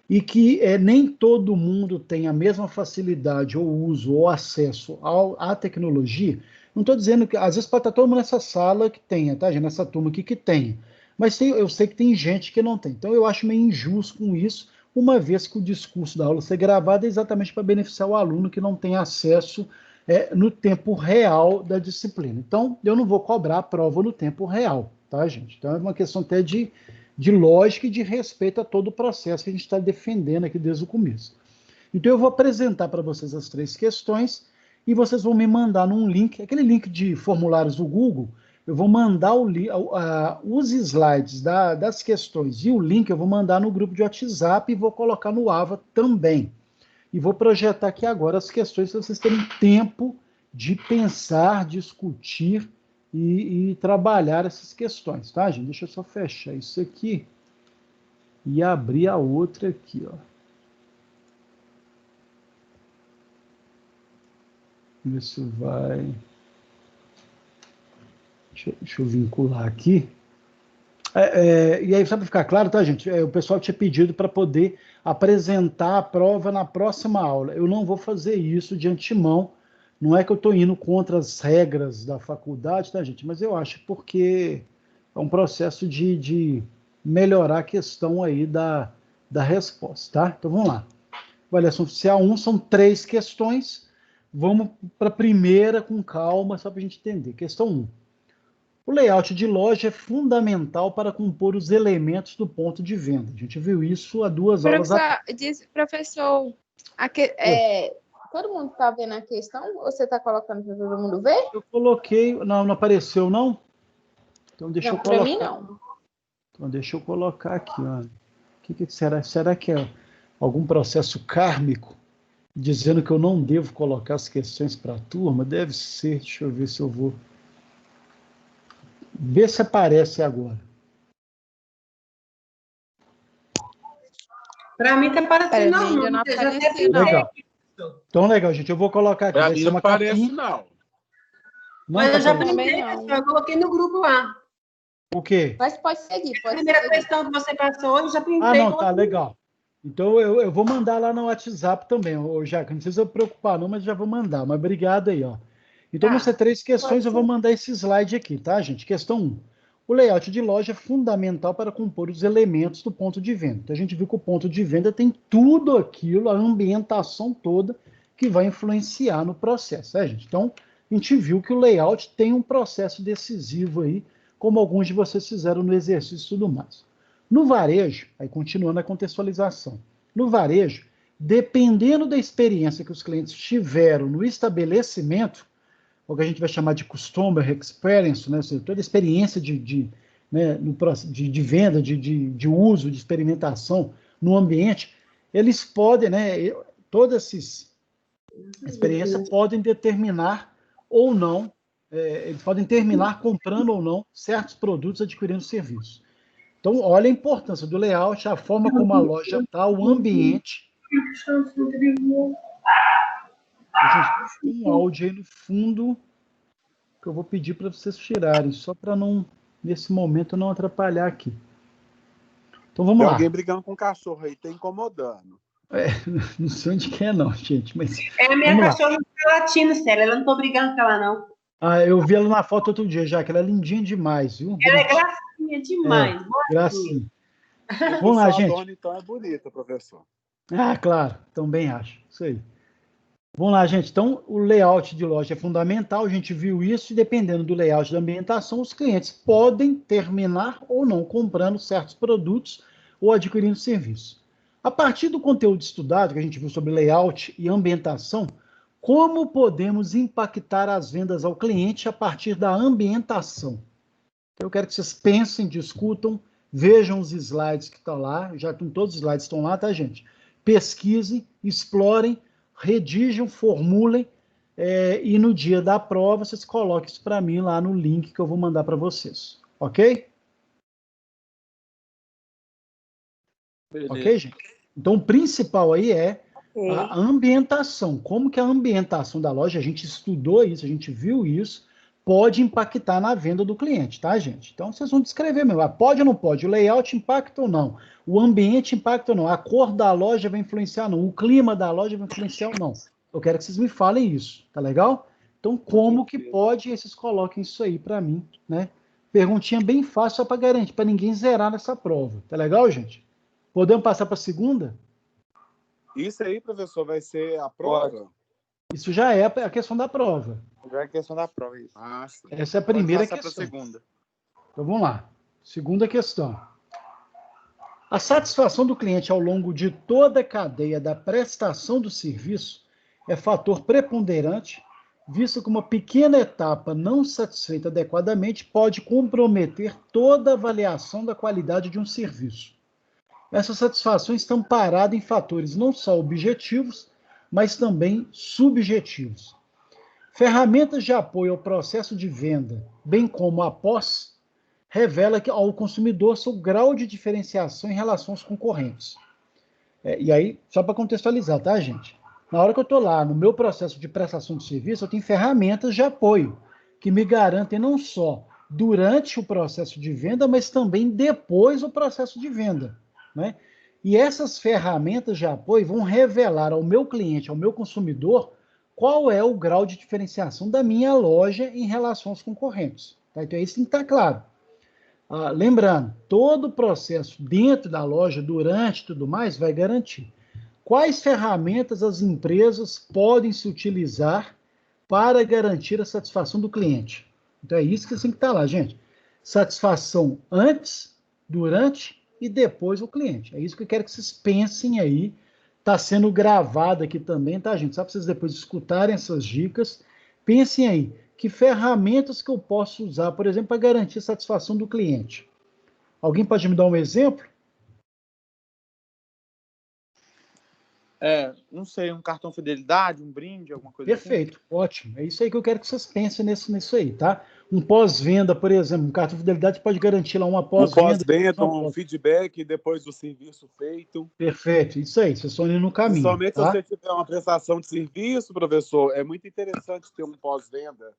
e que nem todo mundo tem a mesma facilidade, ou uso, ou acesso à tecnologia, não estou dizendo que, às vezes, pode estar todo mundo nessa sala que tenha, tá, gente? Nessa turma aqui que tenha. Mas eu sei que tem gente que não tem. Então, eu acho meio injusto com isso, uma vez que o discurso da aula ser gravado é exatamente para beneficiar o aluno que não tem acesso no tempo real da disciplina. Então, eu não vou cobrar a prova no tempo real, tá, gente? Então, é uma questão até de lógica e de respeito a todo o processo que a gente está defendendo aqui desde o começo. Então, eu vou apresentar para vocês as 3 questões e vocês vão me mandar num link, aquele link de formulários do Google, eu vou mandar os slides das questões e o link eu vou mandar no grupo de WhatsApp e vou colocar no AVA também. E vou projetar aqui agora as questões para vocês terem tempo de pensar, discutir e trabalhar essas questões, tá, gente? Deixa eu só fechar isso aqui e abrir a outra aqui, ó. Isso vai... Deixa eu vincular aqui. E aí, só para ficar claro, tá, gente? O pessoal tinha pedido para poder apresentar a prova na próxima aula. Eu não vou fazer isso de antemão. Não é que eu estou indo contra as regras da faculdade, tá, gente? Mas eu acho porque é um processo de melhorar a questão aí da resposta, tá? Então, vamos lá. Avaliação oficial 1, são 3 questões. Vamos para a primeira com calma, só para a gente entender. Questão 1. O layout de loja é fundamental para compor os elementos do ponto de venda. A gente viu isso há 2 aulas atrás. Professor, todo mundo está vendo a questão? Ou você está colocando para todo mundo ver? Eu coloquei... Não apareceu, não? Então, deixa eu colocar. Para mim, não. Então, deixa eu colocar aqui. Ó. O que será? Será que é algum processo kármico dizendo que eu não devo colocar as questões para a turma? Deve ser. Deixa eu ver se eu vou... Vê se aparece agora. Para mim está aparecendo, não apareceu, não. Legal. Então, legal, gente. Eu vou colocar aqui. Para mim não aparece, não. Mas eu já printei, eu coloquei no grupo lá. O quê? Mas pode seguir. A primeira questão que você passou, eu já printei. Ah, não, tá, legal. Então, eu vou mandar lá no WhatsApp também, Jaca. Não precisa preocupar, não, mas já vou mandar. Mas obrigado aí, ó. Então, vão ser 3 questões, eu vou mandar esse slide aqui, tá, gente? Questão 1. O layout de loja é fundamental para compor os elementos do ponto de venda. Então, a gente viu que o ponto de venda tem tudo aquilo, a ambientação toda, que vai influenciar no processo, né, gente? Então, a gente viu que o layout tem um processo decisivo aí, como alguns de vocês fizeram no exercício e tudo mais. No varejo, aí continuando a contextualização, no varejo, dependendo da experiência que os clientes tiveram no estabelecimento, o que a gente vai chamar de customer experience, né? Ou seja, toda a experiência de né, no processo de venda, de uso, de experimentação no ambiente, eles podem, né, todas essas experiências podem determinar ou não, eles podem terminar comprando ou não certos produtos, adquirindo serviços. Então, olha a importância do layout, a forma como a loja está, o ambiente. Gente, tem um áudio aí no fundo que eu vou pedir para vocês tirarem, só para não, nesse momento, não atrapalhar aqui. Então, vamos lá. Tem alguém brigando com o cachorro aí, tá incomodando. Não sei onde que é, não, gente, mas... É a minha cachorra tá latindo, Célia. Ela não tô brigando com ela, não. Ah, eu vi ela na foto outro dia já, que ela é lindinha demais, viu? Ela é gracinha demais. Gracinha. Vamos lá, gente. A dona, então, é bonita, professor. Ah, claro, também acho. Isso aí. Vamos lá, gente. Então, o layout de loja é fundamental, a gente viu isso, e dependendo do layout da ambientação, os clientes podem terminar ou não comprando certos produtos ou adquirindo serviços. A partir do conteúdo estudado, que a gente viu sobre layout e ambientação, como podemos impactar as vendas ao cliente a partir da ambientação? Então, eu quero que vocês pensem, discutam, vejam os slides que estão lá, já todos os slides estão lá, tá, gente? Pesquisem, explorem, redigam, formulem, e no dia da prova vocês coloquem isso para mim lá no link que eu vou mandar para vocês. Ok? Beleza. Ok, gente? Então, o principal aí é a ambientação. Como que a ambientação da loja, a gente estudou isso, a gente viu isso, pode impactar na venda do cliente, tá, gente? Então, vocês vão descrever mesmo. Pode ou não pode? O layout impacta ou não? O ambiente impacta ou não? A cor da loja vai influenciar ou não? O clima da loja vai influenciar ou não? Eu quero que vocês me falem isso, tá legal? Então, como que pode? Vocês coloquem isso aí para mim, né? Perguntinha bem fácil, só para garantir, para ninguém zerar nessa prova. Tá legal, gente? Podemos passar para a segunda? Isso aí, professor, vai ser a prova? Isso já é a questão da prova. Já é a questão da prova, isso. Essa é a primeira questão. Segunda. Então, vamos lá. Segunda questão. A satisfação do cliente ao longo de toda a cadeia da prestação do serviço é fator preponderante, visto que uma pequena etapa não satisfeita adequadamente pode comprometer toda a avaliação da qualidade de um serviço. Essas satisfações estão paradas em fatores não só objetivos, mas também subjetivos. Ferramentas de apoio ao processo de venda, bem como a pós, revela ao consumidor seu grau de diferenciação em relação aos concorrentes. E aí, só para contextualizar, tá, gente? Na hora que eu estou lá no meu processo de prestação de serviço, eu tenho ferramentas de apoio que me garantem não só durante o processo de venda, mas também depois do processo de venda, né? E essas ferramentas de apoio vão revelar ao meu cliente, ao meu consumidor, qual é o grau de diferenciação da minha loja em relação aos concorrentes. Tá? Então, isso tem que estar claro. Lembrando, todo o processo dentro da loja, durante e tudo mais, vai garantir. Quais ferramentas as empresas podem se utilizar para garantir a satisfação do cliente? Então, é isso que tem que estar lá, gente. Satisfação antes, durante e depois o cliente. É isso que eu quero que vocês pensem aí. Está sendo gravado aqui também, tá, gente? Só para vocês depois escutarem essas dicas. Pensem aí, que ferramentas que eu posso usar, por exemplo, para garantir a satisfação do cliente? Alguém pode me dar um exemplo? Não sei, um cartão fidelidade, um brinde, alguma coisa Perfeito, assim? Ótimo. É isso aí que eu quero que vocês pensem nisso aí, tá? Um pós-venda, por exemplo, um cartão fidelidade pode garantir lá uma pós-venda. Um pós-venda, um feedback depois do serviço feito. Perfeito, isso aí, vocês estão indo no caminho. Principalmente se você tiver uma prestação de serviço, professor, é muito interessante ter um pós-venda.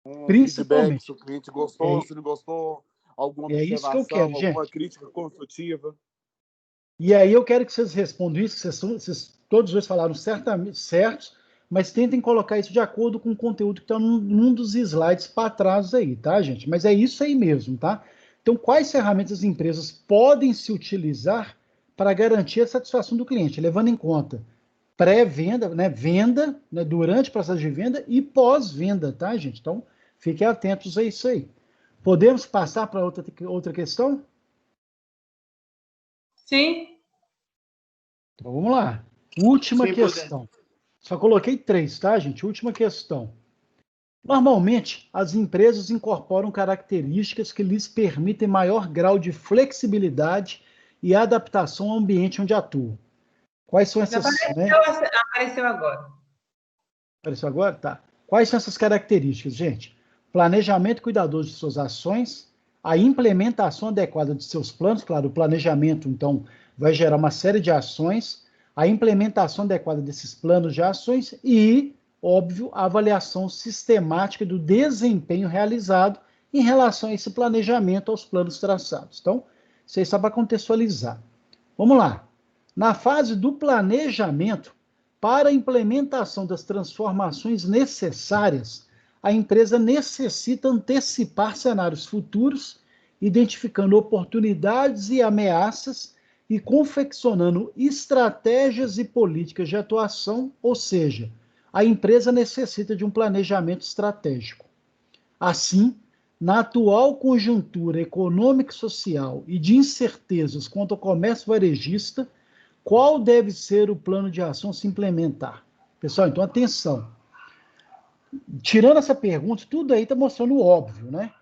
Um feedback, se o cliente gostou, se não gostou, alguma observação, isso que eu quero, alguma crítica construtiva. E aí eu quero que vocês respondam isso, que vocês todos dois falaram certos, mas tentem colocar isso de acordo com o conteúdo que está num dos slides para trás aí, tá, gente? Mas é isso aí mesmo, tá? Então, quais ferramentas as empresas podem se utilizar para garantir a satisfação do cliente, levando em conta pré-venda, né, venda, né, durante o processo de venda e pós-venda, tá, gente? Então, fiquem atentos a isso aí. Podemos passar para outra questão? Sim. Então, vamos lá. Última questão. Só coloquei 3, tá, gente? Última questão. Normalmente, as empresas incorporam características que lhes permitem maior grau de flexibilidade e adaptação ao ambiente onde atuam. Quais são essas, né? Apareceu agora. Apareceu agora? Tá. Quais são essas características, gente? Planejamento cuidadoso de suas ações, a implementação adequada de seus planos, claro, o planejamento, então, vai gerar uma série de ações, a implementação adequada desses planos de ações e, óbvio, a avaliação sistemática do desempenho realizado em relação a esse planejamento, aos planos traçados. Então, isso aí só para contextualizar. Vamos lá. Na fase do planejamento, para a implementação das transformações necessárias, a empresa necessita antecipar cenários futuros, identificando oportunidades e ameaças e confeccionando estratégias e políticas de atuação, ou seja, a empresa necessita de um planejamento estratégico. Assim, na atual conjuntura econômica e social e de incertezas quanto ao comércio varejista, qual deve ser o plano de ação a se implementar? Pessoal, então atenção. Tirando essa pergunta, tudo aí está mostrando o óbvio, né?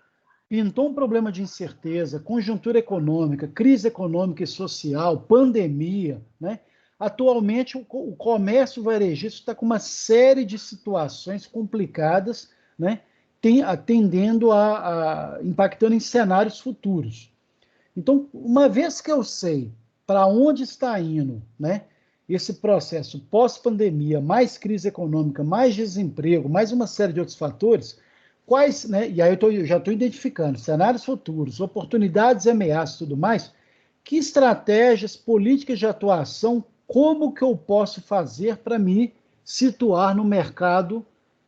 Pintou um problema de incerteza, conjuntura econômica, crise econômica e social, pandemia, né? Atualmente, o comércio varejista está com uma série de situações complicadas, né? Tendendo impactando em cenários futuros. Então, uma vez que eu sei para onde está indo, né, esse processo pós-pandemia, mais crise econômica, mais desemprego, mais uma série de outros fatores, quais, né, e aí eu já estou identificando cenários futuros, oportunidades, ameaças e tudo mais, que estratégias, políticas de atuação, como que eu posso fazer para me situar no mercado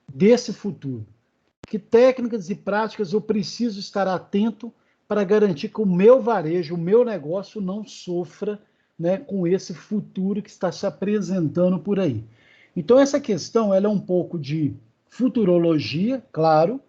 desse futuro? Que técnicas e práticas eu preciso estar atento para garantir que o meu varejo, o meu negócio não sofra, né, com esse futuro que está se apresentando por aí. Então, essa questão ela é um pouco de futurologia, claro,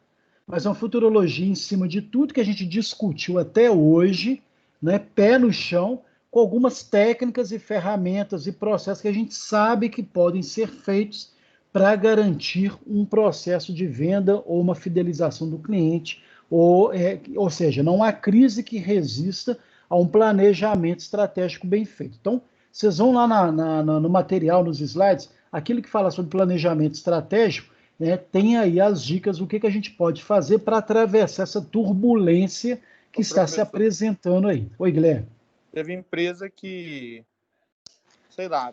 mas é uma futurologia em cima de tudo que a gente discutiu até hoje, né, pé no chão, com algumas técnicas e ferramentas e processos que a gente sabe que podem ser feitos para garantir um processo de venda ou uma fidelização do cliente, ou seja, não há crise que resista a um planejamento estratégico bem feito. Então, vocês vão lá no material, nos slides, aquilo que fala sobre planejamento estratégico, né, tem aí as dicas do que a gente pode fazer para atravessar essa turbulência que está se apresentando aí. Oi, Guilherme. Teve empresa que, sei lá,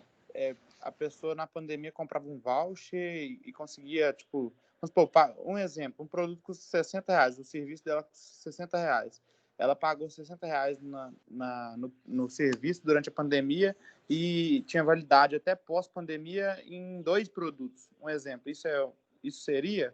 a pessoa na pandemia comprava um voucher e conseguia, tipo, vamos supor, um exemplo, um produto custa R$60, o serviço dela custa R$60. Ela pagou R$60 no serviço durante a pandemia e tinha validade até pós-pandemia em 2 produtos. Um exemplo, isso seria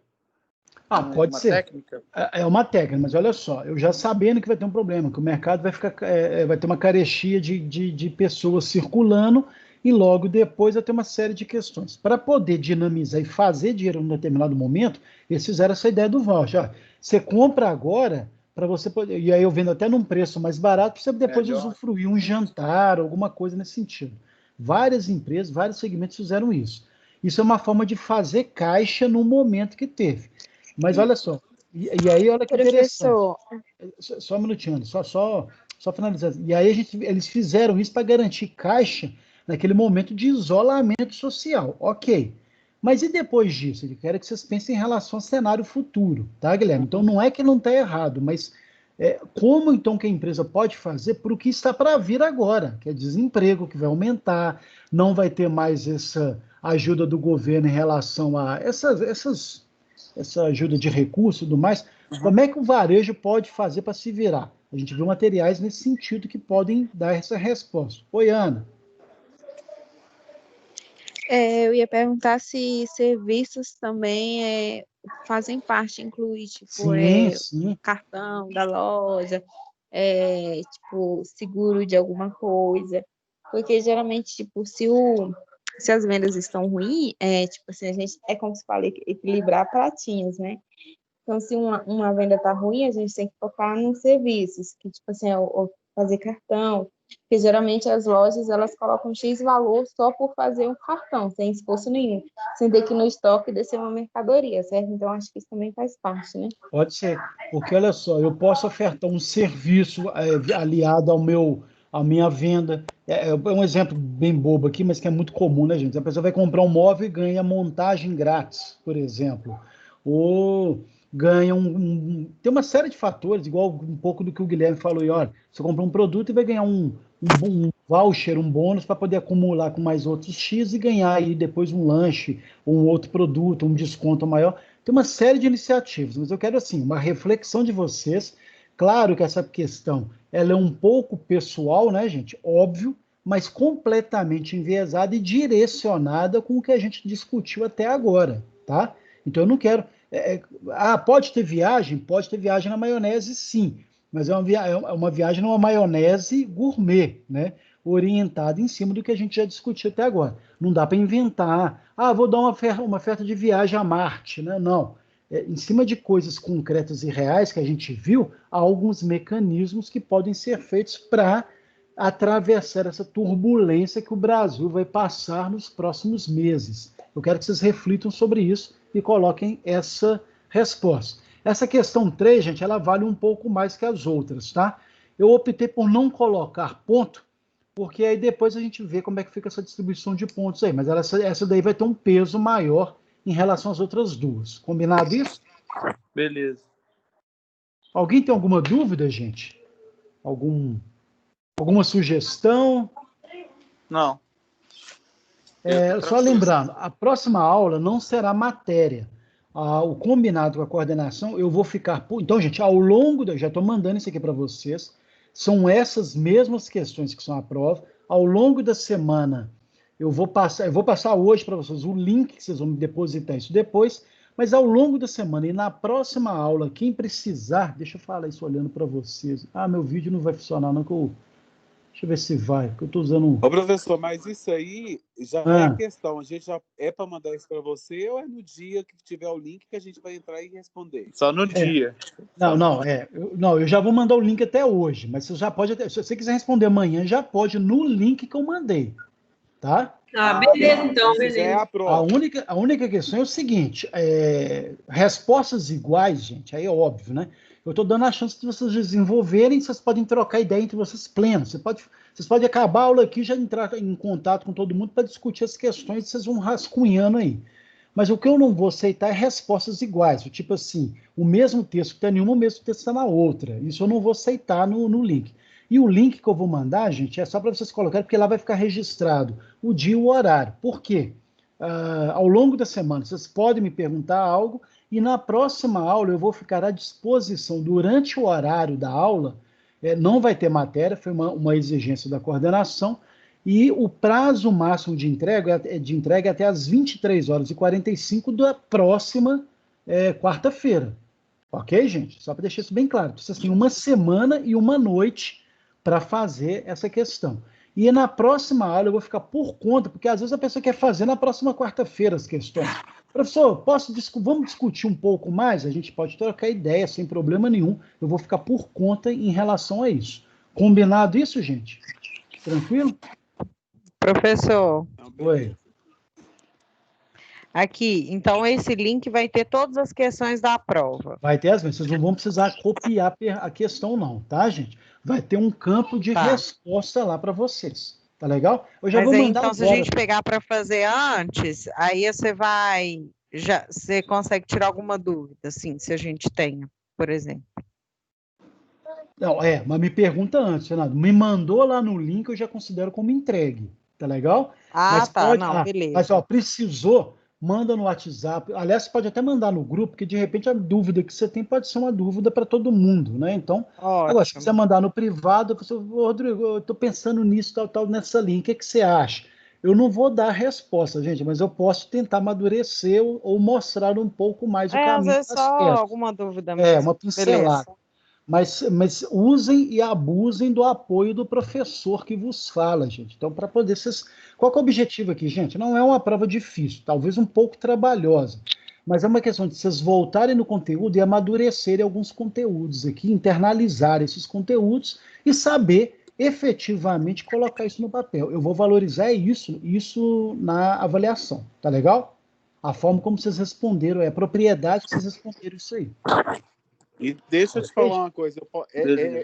pode ser. Técnica? É uma técnica, mas olha só, eu já sabendo que vai ter um problema, que o mercado vai ter uma carestia de pessoas circulando e logo depois vai ter uma série de questões. Para poder dinamizar e fazer dinheiro em um determinado momento, eles fizeram essa ideia do voucher. Você compra agora para você poder, e aí eu vendo até num preço mais barato, para você depois usufruir um jantar, alguma coisa nesse sentido. Várias empresas, vários segmentos fizeram isso. Isso é uma forma de fazer caixa no momento que teve. Mas olha só, e aí olha que interessante. Só um minutinho, só finalizando. E aí eles fizeram isso para garantir caixa naquele momento de isolamento social. Ok. Mas e depois disso? Eu quero que vocês pensem em relação ao cenário futuro, tá, Guilherme? Então não é que não está errado, mas como então que a empresa pode fazer para o que está para vir agora, que é desemprego, que vai aumentar, não vai ter mais essa ajuda do governo em relação a essa ajuda de recurso e tudo mais. Como é que o varejo pode fazer para se virar? A gente viu materiais nesse sentido que podem dar essa resposta. Oi, Ana. Eu ia perguntar se serviços também fazem parte, incluir, tipo, sim. Cartão da loja, tipo, seguro de alguma coisa. Porque geralmente, tipo, se as vendas estão ruins, tipo assim, a gente, como se fala, equilibrar pratinhos, né? Então, se uma venda tá ruim, a gente tem que focar nos serviços, que, tipo assim, fazer cartão, Porque geralmente as lojas, elas colocam X valor só por fazer um cartão, sem esforço nenhum, sem ter que ir no estoque descer uma mercadoria, certo? Então, acho que isso também faz parte, né? Pode ser, porque olha só, eu posso ofertar um serviço aliado à minha venda. É um exemplo bem bobo aqui, mas que é muito comum, né, gente? A pessoa vai comprar um móvel e ganha montagem grátis, por exemplo. Ou ganha tem uma série de fatores, igual um pouco do que o Guilherme falou, e olha, você compra um produto e vai ganhar um voucher, um bônus para poder acumular com mais outros X e ganhar aí depois um lanche, ou um outro produto, um desconto maior. Tem uma série de iniciativas, mas eu quero, assim, uma reflexão de vocês. Claro que essa questão ela é um pouco pessoal, né, gente? Óbvio, mas completamente enviesada e direcionada com o que a gente discutiu até agora, tá? Então eu não quero... pode ter viagem? Pode ter viagem na maionese, sim, mas é uma viagem numa maionese gourmet, né? Orientada em cima do que a gente já discutiu até agora. Não dá para inventar, vou dar uma oferta de viagem a Marte, né? Não. Em cima de coisas concretas e reais que a gente viu, há alguns mecanismos que podem ser feitos para atravessar essa turbulência que o Brasil vai passar nos próximos meses. Eu quero que vocês reflitam sobre isso e coloquem essa resposta. Essa questão 3, gente, ela vale um pouco mais que as outras, tá? Eu optei por não colocar ponto, porque aí depois a gente vê como é que fica essa distribuição de pontos aí, mas essa daí vai ter um peso maior em relação às outras duas. Combinado isso? Beleza. Alguém tem alguma dúvida, gente? Alguma sugestão? Não. Só lembrando, a próxima aula não será matéria. O combinado com a coordenação, eu vou ficar... Então, gente, ao longo... Já estou mandando isso aqui para vocês. São essas mesmas questões que são a prova. Ao longo da semana, eu vou passar hoje para vocês o link, que vocês vão depositar isso depois, mas ao longo da semana e na próxima aula, quem precisar, deixa eu falar isso olhando para vocês. Meu vídeo não vai funcionar, não, deixa eu ver se vai, porque eu estou usando... Ô, professor, mas isso aí já é a questão. A gente já é para mandar isso para você ou é no dia que tiver o link que a gente vai entrar e responder? Só no dia. Eu já vou mandar o link até hoje, mas você já pode, se você quiser responder amanhã, já pode no link que eu mandei, tá? Beleza, então, beleza. É A única questão é o seguinte, respostas iguais, gente, aí é óbvio, né? Eu estou dando a chance de vocês desenvolverem, vocês podem trocar ideia entre vocês plenos. Vocês podem acabar a aula aqui e já entrar em contato com todo mundo para discutir as questões, vocês vão rascunhando aí. Mas o que eu não vou aceitar é respostas iguais, tipo assim, o mesmo texto que está em uma, o mesmo texto está na outra. Isso eu não vou aceitar no link. E o link que eu vou mandar, gente, é só para vocês colocarem, porque lá vai ficar registrado o dia e o horário. Por quê? Ao longo da semana, vocês podem me perguntar algo, e na próxima aula eu vou ficar à disposição durante o horário da aula, não vai ter matéria, foi uma exigência da coordenação, e o prazo máximo de entrega é até às 23h45 da próxima quarta-feira. Ok, gente? Só para deixar isso bem claro. Vocês têm uma semana e uma noite para fazer essa questão. E na próxima aula eu vou ficar por conta, porque às vezes a pessoa quer fazer na próxima quarta-feira as questões. Professor, vamos discutir um pouco mais? A gente pode trocar ideia sem problema nenhum. Eu vou ficar por conta em relação a isso. Combinado isso, gente? Tranquilo? Professor. Oi. Aqui, então esse link vai ter todas as questões da prova. Vai ter as mesmas. Vocês não vão precisar copiar a questão não, tá, gente? Vai ter um campo de resposta lá para vocês. Tá legal? Eu já vou mandar então, se a gente pegar para fazer antes, aí você consegue tirar alguma dúvida, assim, se a gente tenha, por exemplo. Não, mas me pergunta antes, Renato. Me mandou lá no link, eu já considero como entregue. Tá legal? Beleza. Mas, precisou, manda no WhatsApp. Aliás, você pode até mandar no grupo, porque de repente a dúvida que você tem pode ser uma dúvida para todo mundo, né? Então, agora, se você mandar no privado, você, Rodrigo, eu estou pensando nisso, tal, nessa linha, o que você acha? Eu não vou dar a resposta, gente, mas eu posso tentar amadurecer ou mostrar um pouco mais o caminho. Às vezes só alguma dúvida mesmo. Uma pincelada. Mas usem e abusem do apoio do professor que vos fala, gente. Então, para poder vocês... Qual que é o objetivo aqui, gente? Não é uma prova difícil, talvez um pouco trabalhosa, mas é uma questão de vocês voltarem no conteúdo e amadurecerem alguns conteúdos aqui, internalizar esses conteúdos e saber efetivamente colocar isso no papel. Eu vou valorizar isso na avaliação, tá legal? A forma como vocês responderam, a propriedade que vocês responderam isso aí. E deixa eu te falar uma coisa,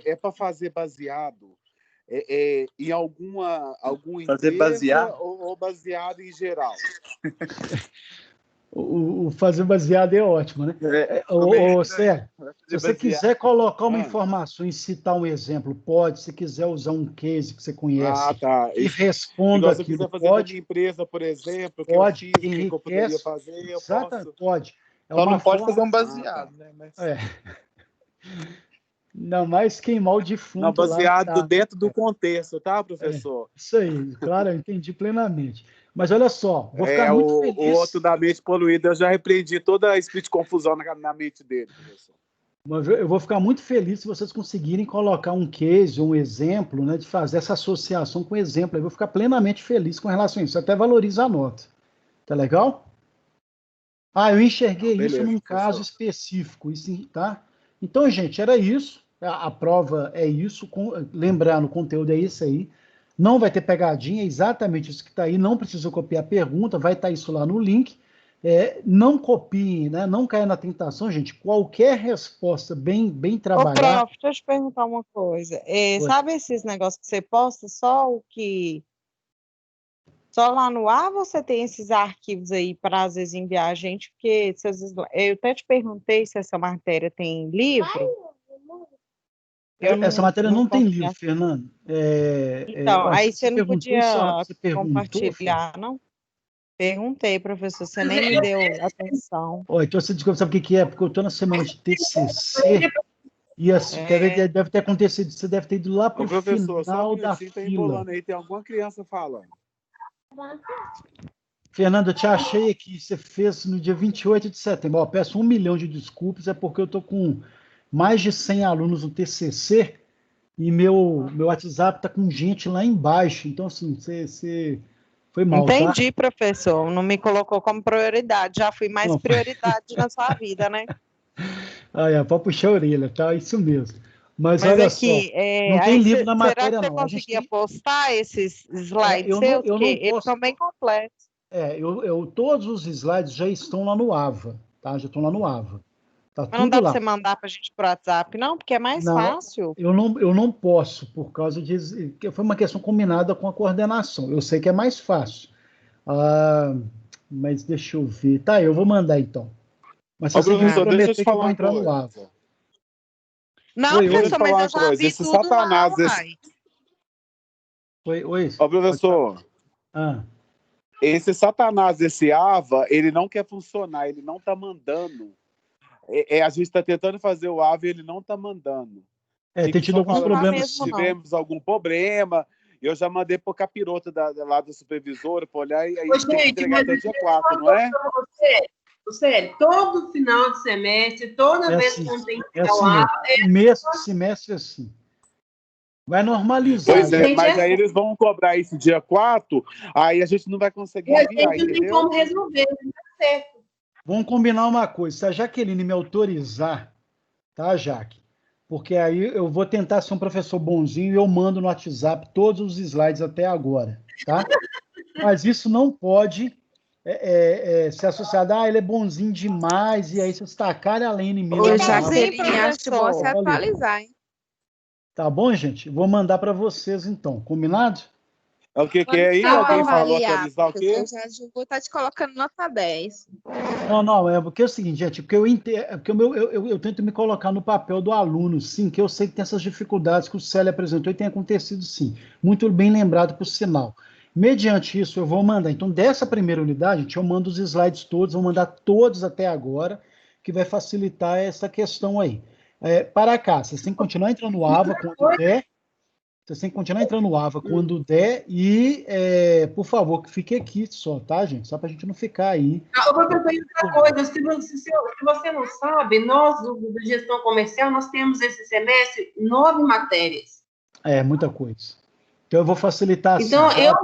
é para fazer baseado em algum Fazer empresa baseado? ou baseado em geral? O fazer baseado é ótimo, né? Sérgio, se você quiser colocar uma informação e citar um exemplo, pode. Se quiser usar um case que você conhece Tá. e responda se eu aquilo, quiser fazer pode. na minha empresa, por exemplo, Pode, que eu poderia fazer, eu posso. Pode. Só não pode fazer um baseado, né? Mas... Ainda mais queimar o defunto não, baseado lá. dentro do contexto, tá, professor? Isso aí, claro, eu entendi plenamente. Mas olha só, vou ficar muito feliz. O outro da mente poluída, eu já repreendi toda a espírito de confusão na mente dele, professor. Mas eu vou ficar muito feliz se vocês conseguirem colocar um case, um exemplo, né, de fazer essa associação com exemplo. Eu vou ficar plenamente feliz com relação a isso. Até valoriza a nota. Tá legal? Eu enxerguei isso num caso específico, tá? Então, gente, era isso. A prova é isso. Lembrando, o conteúdo é isso aí. Não vai ter pegadinha, é exatamente isso que está aí. Não precisa copiar a pergunta, vai estar isso lá no link. Não copiem, né? Não caia na tentação, gente. Qualquer resposta bem trabalhada. Prof, deixa eu te perguntar uma coisa. Sabe esses negócios que você posta, só lá no ar, você tem esses arquivos aí para às vezes enviar a gente? Porque eu até te perguntei se essa matéria tem livro. Essa matéria não tem livro, Fernando. Então, aí você não podia compartilhar, Fernando? não? Perguntei, professor, você nem me deu atenção. Então você descobre, sabe o que é? Porque eu estou na semana de TCC e deve ter acontecido, você deve ter ido lá para o final da fila. Aí, tem alguma criança falando. Fernando, eu te achei aqui, você fez no dia 28 de setembro. Eu peço 1 milhão de desculpas, é porque eu estou com mais de 100 alunos no TCC e meu WhatsApp está com gente lá embaixo. Então, assim, você foi mal, Entendi, tá? professor. Não me colocou como prioridade. Já fui mais prioridade na sua vida, né? Pode puxar a orelha, tá? Isso mesmo. Mas olha aqui, só, não tem livro na matéria, será que não. você conseguia postar esses slides eu seus? não Porque eles posso. são bem completos. Todos os slides já estão lá no AVA, tá? Já estão lá no AVA. Tá. Mas não dá tudo para lá. você mandar para a gente pro WhatsApp, não? Porque é mais fácil. Eu não posso, por causa de... Foi uma questão combinada com a coordenação. Eu sei que é mais fácil. Mas deixa eu ver. Tá, eu vou mandar então. Mas se você professor, deixa eu te falar que eu vou entrar no AVA. Não, professor, mas eu já vi tudo Satanás, lá, Oi. Professor. Esse Satanás, esse AVA, ele não quer funcionar, ele não está mandando. A gente está tentando fazer o AVA e ele não está mandando. Tem tido alguns problemas. Tivemos algum problema. Eu já mandei para o capiroto lá da supervisora para olhar e aí tem que entregar até dia 4, não é? Sério, todo final de semestre, toda vez que não tem que falar... Semestre assim. Vai normalizar. Pois é, mas aí eles vão cobrar isso dia 4, aí a gente não vai conseguir enviar, a gente não tem como resolver, não tá certo. Vamos combinar uma coisa. Se a Jaqueline me autorizar, tá, Jaque? Porque aí eu vou tentar ser um professor bonzinho e eu mando no WhatsApp todos os slides até agora, tá? Mas isso não pode ser associado ele é bonzinho demais, e aí vocês tacarem a Lene em mim. Jaqueline, acho que vou se atualizar, hein? Tá bom, gente? Vou mandar para vocês, então. Combinado? O que é aí? Alguém falou atualizar o quê? Eu vou estar te colocando nota 10. Não, porque é o seguinte, gente, porque eu tento me colocar no papel do aluno, sim, que eu sei que tem essas dificuldades que o Célio apresentou e tem acontecido, sim. Muito bem lembrado, por sinal. Mediante isso, eu vou mandar. Então, dessa primeira unidade, gente, eu mando os slides todos, vou mandar todos até agora, que vai facilitar essa questão aí. Para cá, vocês têm que continuar entrando no AVA quando der. Vocês têm que continuar entrando no AVA quando der e, por favor, que fique aqui só, tá, gente? Só para a gente não ficar aí. Eu vou pensar em outra coisa. Se você não sabe, nós, do Gestão Comercial, nós temos esse semestre 9 matérias. Muita coisa. Então, eu vou facilitar assim. Então, eu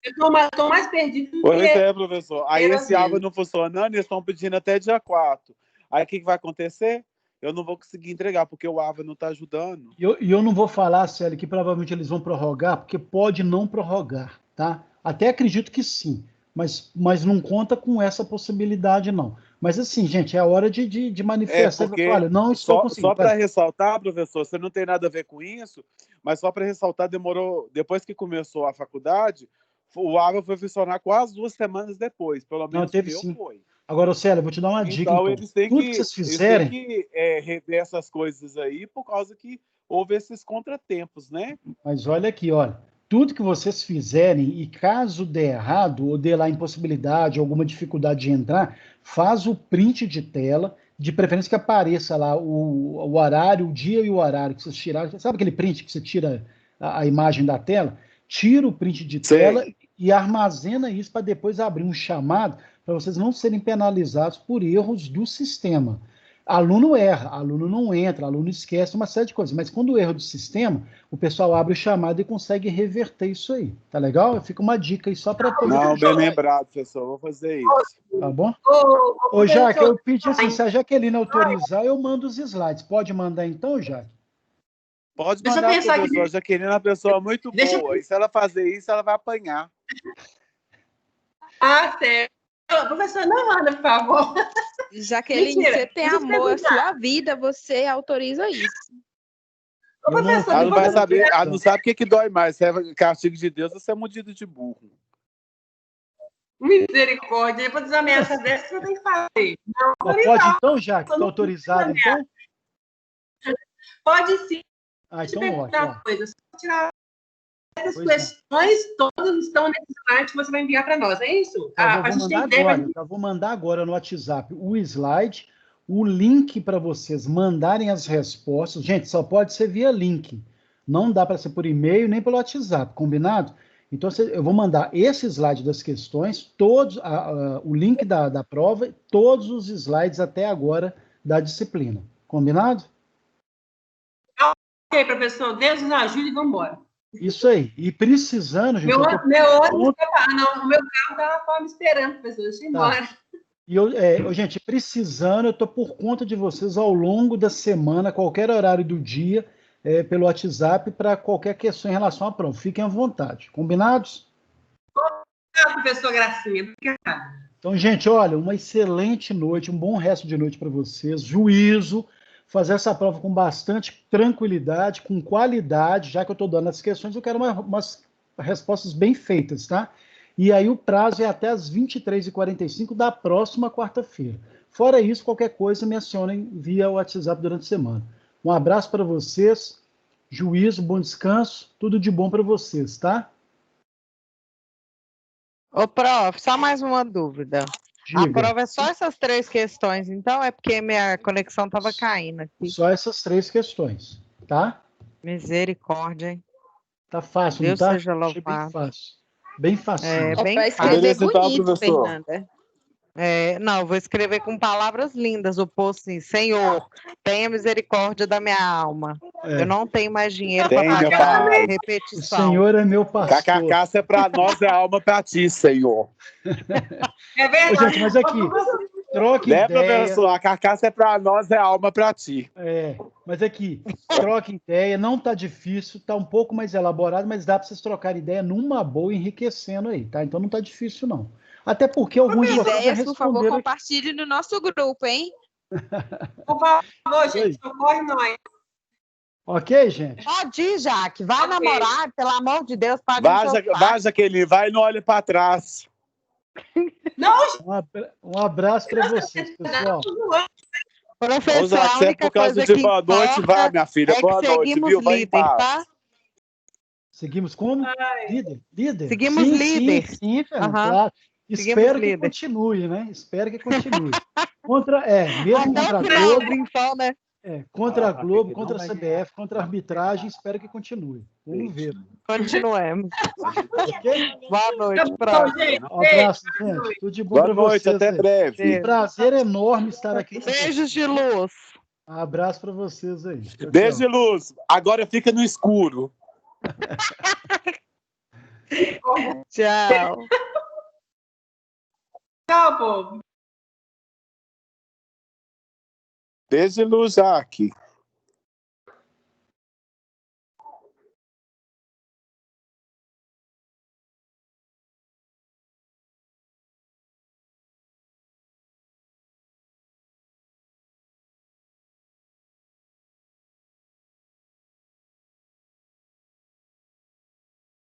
estou mais perdido do que... Pois é, professor. Aí esse AVA não funcionando, eles estão pedindo até dia 4. Aí o que vai acontecer? eu não vou conseguir entregar, porque o AVA não está ajudando. E eu não vou falar, Célio, que provavelmente eles vão prorrogar, porque pode não prorrogar, tá? Até acredito que sim, mas não conta com essa possibilidade, não. Mas assim, gente, é hora de manifestar. Porque Olha, não estou só conseguindo. para ressaltar, professor, você não tem nada a ver com isso, mas só para ressaltar, demorou, depois que começou a faculdade, o AVA foi funcionar quase 2 semanas depois, pelo menos teve o meu sim. foi. Agora, Célio, eu vou te dar uma dica. Então, eles têm Tudo que vocês fizerem. Eles têm que rever essas coisas aí, por causa que houve esses contratempos, né? Mas olha aqui, olha. Tudo que vocês fizerem, e caso dê errado, ou dê lá impossibilidade, alguma dificuldade de entrar, faz o print de tela, de preferência que apareça lá o horário, o dia e o horário que vocês tiraram. Sabe aquele print que você tira a imagem da tela? Tira o print de tela e armazena isso para depois abrir um chamado para vocês não serem penalizados por erros do sistema. Aluno erra, aluno não entra, aluno esquece uma série de coisas, mas quando o erro do sistema, o pessoal abre o chamado e consegue reverter isso aí. Tá legal? Fica uma dica aí só para poder... Não, bem lembrado, professor, vou fazer isso. Tá bom? Ô, Jaque, eu pedi assim, se a Jaqueline autorizar, eu mando os slides. Pode mandar então, Jaque? Pode mandar, professor. A Jaqueline é uma pessoa muito boa. E se ela fazer isso, ela vai apanhar. Ah, certo. Professor, não manda, por favor. Jaqueline, você tem amor à sua vida, você autoriza isso. Ela não vai saber, ela não sabe o que dói mais, se é castigo de Deus ou se é mordido de burro. Misericórdia, depois das ameaças dessas, você tem que fazer. Não, pode então, Jaque? Está autorizado, então? Pode sim. Então ótimo. Coisa, só tirar essas questões, todas estão nesse slide que você vai enviar para nós, é isso? Eu vou mandar agora no WhatsApp o slide, o link para vocês mandarem as respostas. Gente, só pode ser via link. Não dá para ser por e-mail nem pelo WhatsApp, combinado? Então, eu vou mandar esse slide das questões, todos, o link da prova, todos os slides até agora da disciplina. Combinado? Ok, professor. Deus nos ajude e vamos embora. Isso aí. E precisando, gente... O meu carro está lá fora me esperando, professor. Deixa eu ir embora. E gente, precisando, eu estou por conta de vocês ao longo da semana, qualquer horário do dia, pelo WhatsApp, para qualquer questão em relação à prova. Fiquem à vontade. Combinados? Professor Gracinha. Obrigada. Então, gente, olha, uma excelente noite, um bom resto de noite para vocês. Juízo. Fazer essa prova com bastante tranquilidade, com qualidade, já que eu estou dando as questões, eu quero umas respostas bem feitas, tá? E aí o prazo é até as 23h45 da próxima quarta-feira. Fora isso, qualquer coisa, me acionem via WhatsApp durante a semana. Um abraço para vocês, juízo, bom descanso, tudo de bom para vocês, tá? Ô, prof, só mais uma dúvida. Diga. A prova é só essas 3 questões, então é porque minha conexão estava caindo aqui. Só essas 3 questões, tá? Misericórdia, hein? Tá fácil, Deus não tá? seja louvado. Bem fácil. Bem fácil. Bem para escrever bonito, então, Fernanda. Não, eu vou escrever com palavras lindas, o post assim, Senhor, tenha misericórdia da minha alma. Eu não tenho mais dinheiro para pagar a repetição. O Senhor é meu pastor. KKK, se é para nós, é alma para ti, Senhor. É verdade. Gente, mas aqui, troca ideia. Professor? A carcaça é para nós, é alma para ti. Mas aqui, troca ideia, não tá difícil, tá um pouco mais elaborado, mas dá para vocês trocarem ideia numa boa, enriquecendo aí, tá? Então não tá difícil, não. Até porque alguns de vocês já responderam... Por favor, compartilhe no nosso grupo, hein? Por favor, gente, socorre nós. Ok, gente? Pode ir, Jaque. Vai namorar, pelo amor de Deus. Vai, Jaqueline, vai e não olhe para trás. Não, um abraço para vocês, pessoal. Professor, a única por causa coisa de que boa noite, vai, minha filha. Boa noite, viu? Vai líder, tá? Seguimos como? Líder? Seguimos líder. Sim, Fernando, claro. Espero que continue, né? Espero que continue. Mesmo contra a Globo, então, né? Contra a Globo, contra a CBF, contra a arbitragem, espero que continue. Vamos ver. Continuemos. Okay? Boa noite, prof. Um abraço, gente. Tudo de bom para vocês. Boa noite, até breve. Um prazer enorme estar aqui. Beijos de luz. Um abraço para vocês aí. Beijo de luz. Agora fica no escuro. Tchau. Tchau, povo. Desde Lujac.